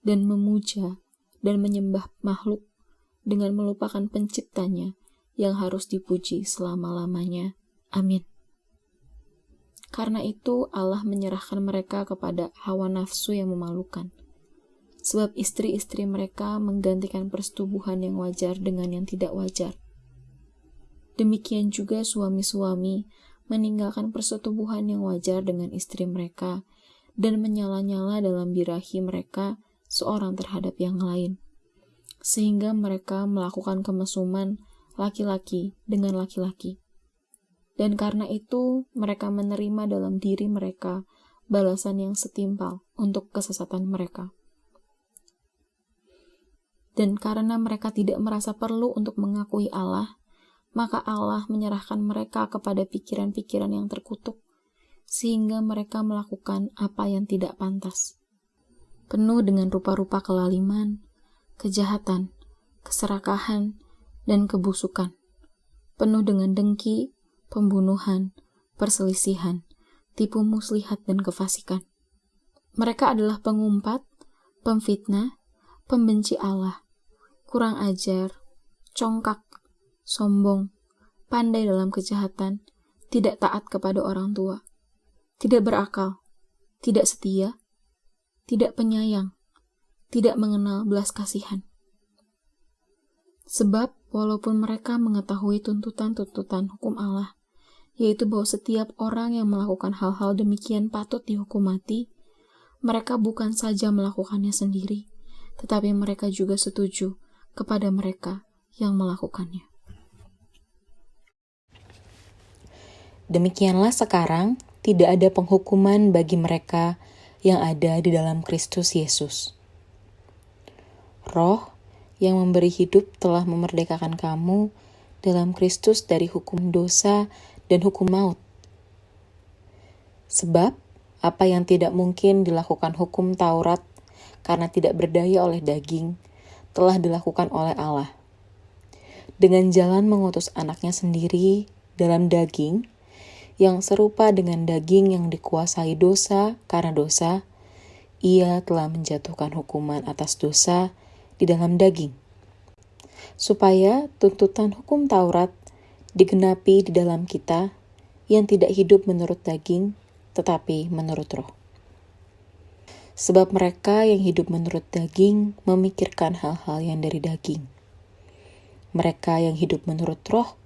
dan memuja dan menyembah makhluk dengan melupakan penciptanya yang harus dipuji selama-lamanya. Amin. Karena itu Allah menyerahkan mereka kepada hawa nafsu yang memalukan. Sebab istri-istri mereka menggantikan persetubuhan yang wajar dengan yang tidak wajar. Demikian juga suami-suami meninggalkan persetubuhan yang wajar dengan istri mereka dan menyala-nyala dalam birahi mereka seorang terhadap yang lain, sehingga mereka melakukan kemesuman laki-laki dengan laki-laki. Dan karena itu mereka menerima dalam diri mereka balasan yang setimpal untuk kesesatan mereka. Dan karena mereka tidak merasa perlu untuk mengakui Allah, maka Allah menyerahkan mereka kepada pikiran-pikiran yang terkutuk, sehingga mereka melakukan apa yang tidak pantas. Penuh dengan rupa-rupa kelaliman, kejahatan, keserakahan, dan kebusukan. Penuh dengan dengki, pembunuhan, perselisihan, tipu muslihat, dan kefasikan. Mereka adalah pengumpat, pemfitnah, pembenci Allah, kurang ajar, congkak, sombong, pandai dalam kejahatan, tidak taat kepada orang tua, tidak berakal, tidak setia, tidak penyayang, tidak mengenal belas kasihan. Sebab walaupun mereka mengetahui tuntutan-tuntutan hukum Allah, yaitu bahwa setiap orang yang melakukan hal-hal demikian patut dihukum mati, mereka bukan saja melakukannya sendiri, tetapi mereka juga setuju kepada mereka yang melakukannya. Demikianlah sekarang tidak ada penghukuman bagi mereka yang ada di dalam Kristus Yesus. Roh yang memberi hidup telah memerdekakan kamu dalam Kristus dari hukum dosa dan hukum maut. Sebab apa yang tidak mungkin dilakukan hukum Taurat karena tidak berdaya oleh daging, telah dilakukan oleh Allah. Dengan jalan mengutus anaknya sendiri dalam daging, yang serupa dengan daging yang dikuasai dosa karena dosa, ia telah menjatuhkan hukuman atas dosa di dalam daging, supaya tuntutan hukum Taurat digenapi di dalam kita yang tidak hidup menurut daging, tetapi menurut roh. Sebab mereka yang hidup menurut daging memikirkan hal-hal yang dari daging. Mereka yang hidup menurut roh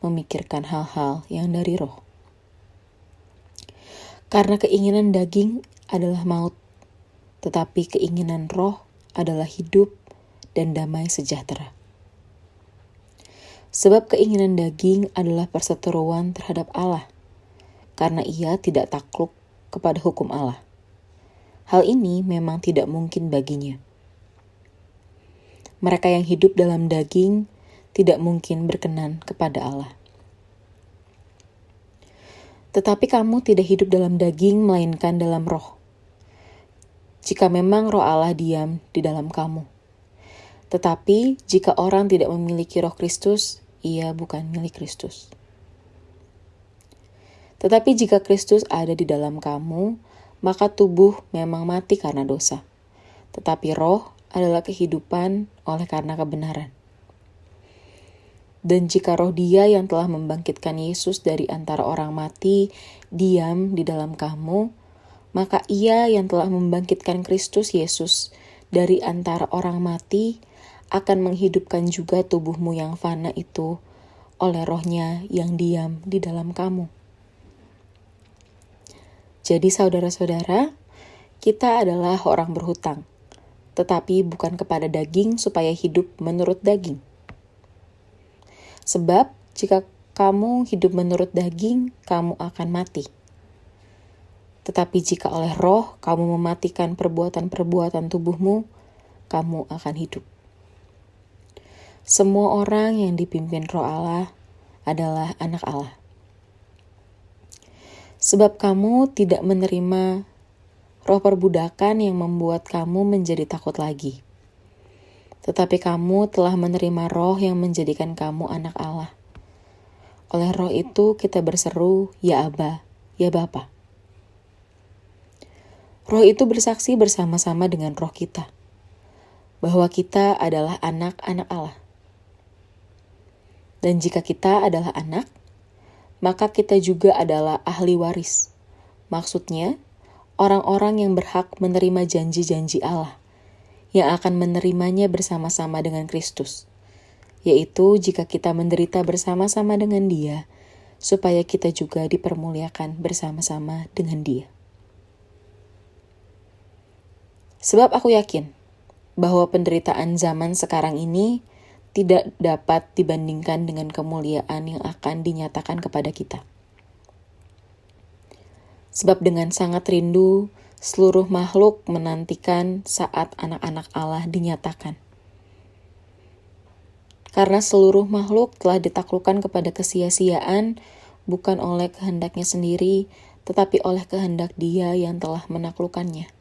memikirkan hal-hal yang dari roh. Karena keinginan daging adalah maut, tetapi keinginan roh adalah hidup dan damai sejahtera. Sebab keinginan daging adalah perseteruan terhadap Allah, karena ia tidak takluk kepada hukum Allah. Hal ini memang tidak mungkin baginya. Mereka yang hidup dalam daging tidak mungkin berkenan kepada Allah. Tetapi kamu tidak hidup dalam daging, melainkan dalam roh. Jika memang roh Allah diam di dalam kamu. Tetapi jika orang tidak memiliki Roh Kristus, ia bukan milik Kristus. Tetapi jika Kristus ada di dalam kamu, maka tubuh memang mati karena dosa. Tetapi roh adalah kehidupan oleh karena kebenaran. Dan jika roh Dia yang telah membangkitkan Yesus dari antara orang mati diam di dalam kamu, maka Ia yang telah membangkitkan Kristus Yesus dari antara orang mati akan menghidupkan juga tubuhmu yang fana itu oleh Roh-Nya yang diam di dalam kamu. Jadi saudara-saudara, kita adalah orang berhutang, tetapi bukan kepada daging supaya hidup menurut daging. Sebab jika kamu hidup menurut daging, kamu akan mati. Tetapi jika oleh roh kamu mematikan perbuatan-perbuatan tubuhmu, kamu akan hidup. Semua orang yang dipimpin Roh Allah adalah anak Allah. Sebab kamu tidak menerima roh perbudakan yang membuat kamu menjadi takut lagi. Tetapi kamu telah menerima roh yang menjadikan kamu anak Allah. Oleh roh itu kita berseru, ya Aba, ya Bapa. Roh itu bersaksi bersama-sama dengan roh kita, bahwa kita adalah anak-anak Allah. Dan jika kita adalah anak, maka kita juga adalah ahli waris. Maksudnya, orang-orang yang berhak menerima janji-janji Allah, yang akan menerimanya bersama-sama dengan Kristus, yaitu jika kita menderita bersama-sama dengan Dia, supaya kita juga dipermuliakan bersama-sama dengan Dia. Sebab aku yakin bahwa penderitaan zaman sekarang ini tidak dapat dibandingkan dengan kemuliaan yang akan dinyatakan kepada kita. Sebab dengan sangat rindu, seluruh makhluk menantikan saat anak-anak Allah dinyatakan. Karena seluruh makhluk telah ditaklukkan kepada kesia-siaan, bukan oleh kehendaknya sendiri, tetapi oleh kehendak Dia yang telah menaklukkannya.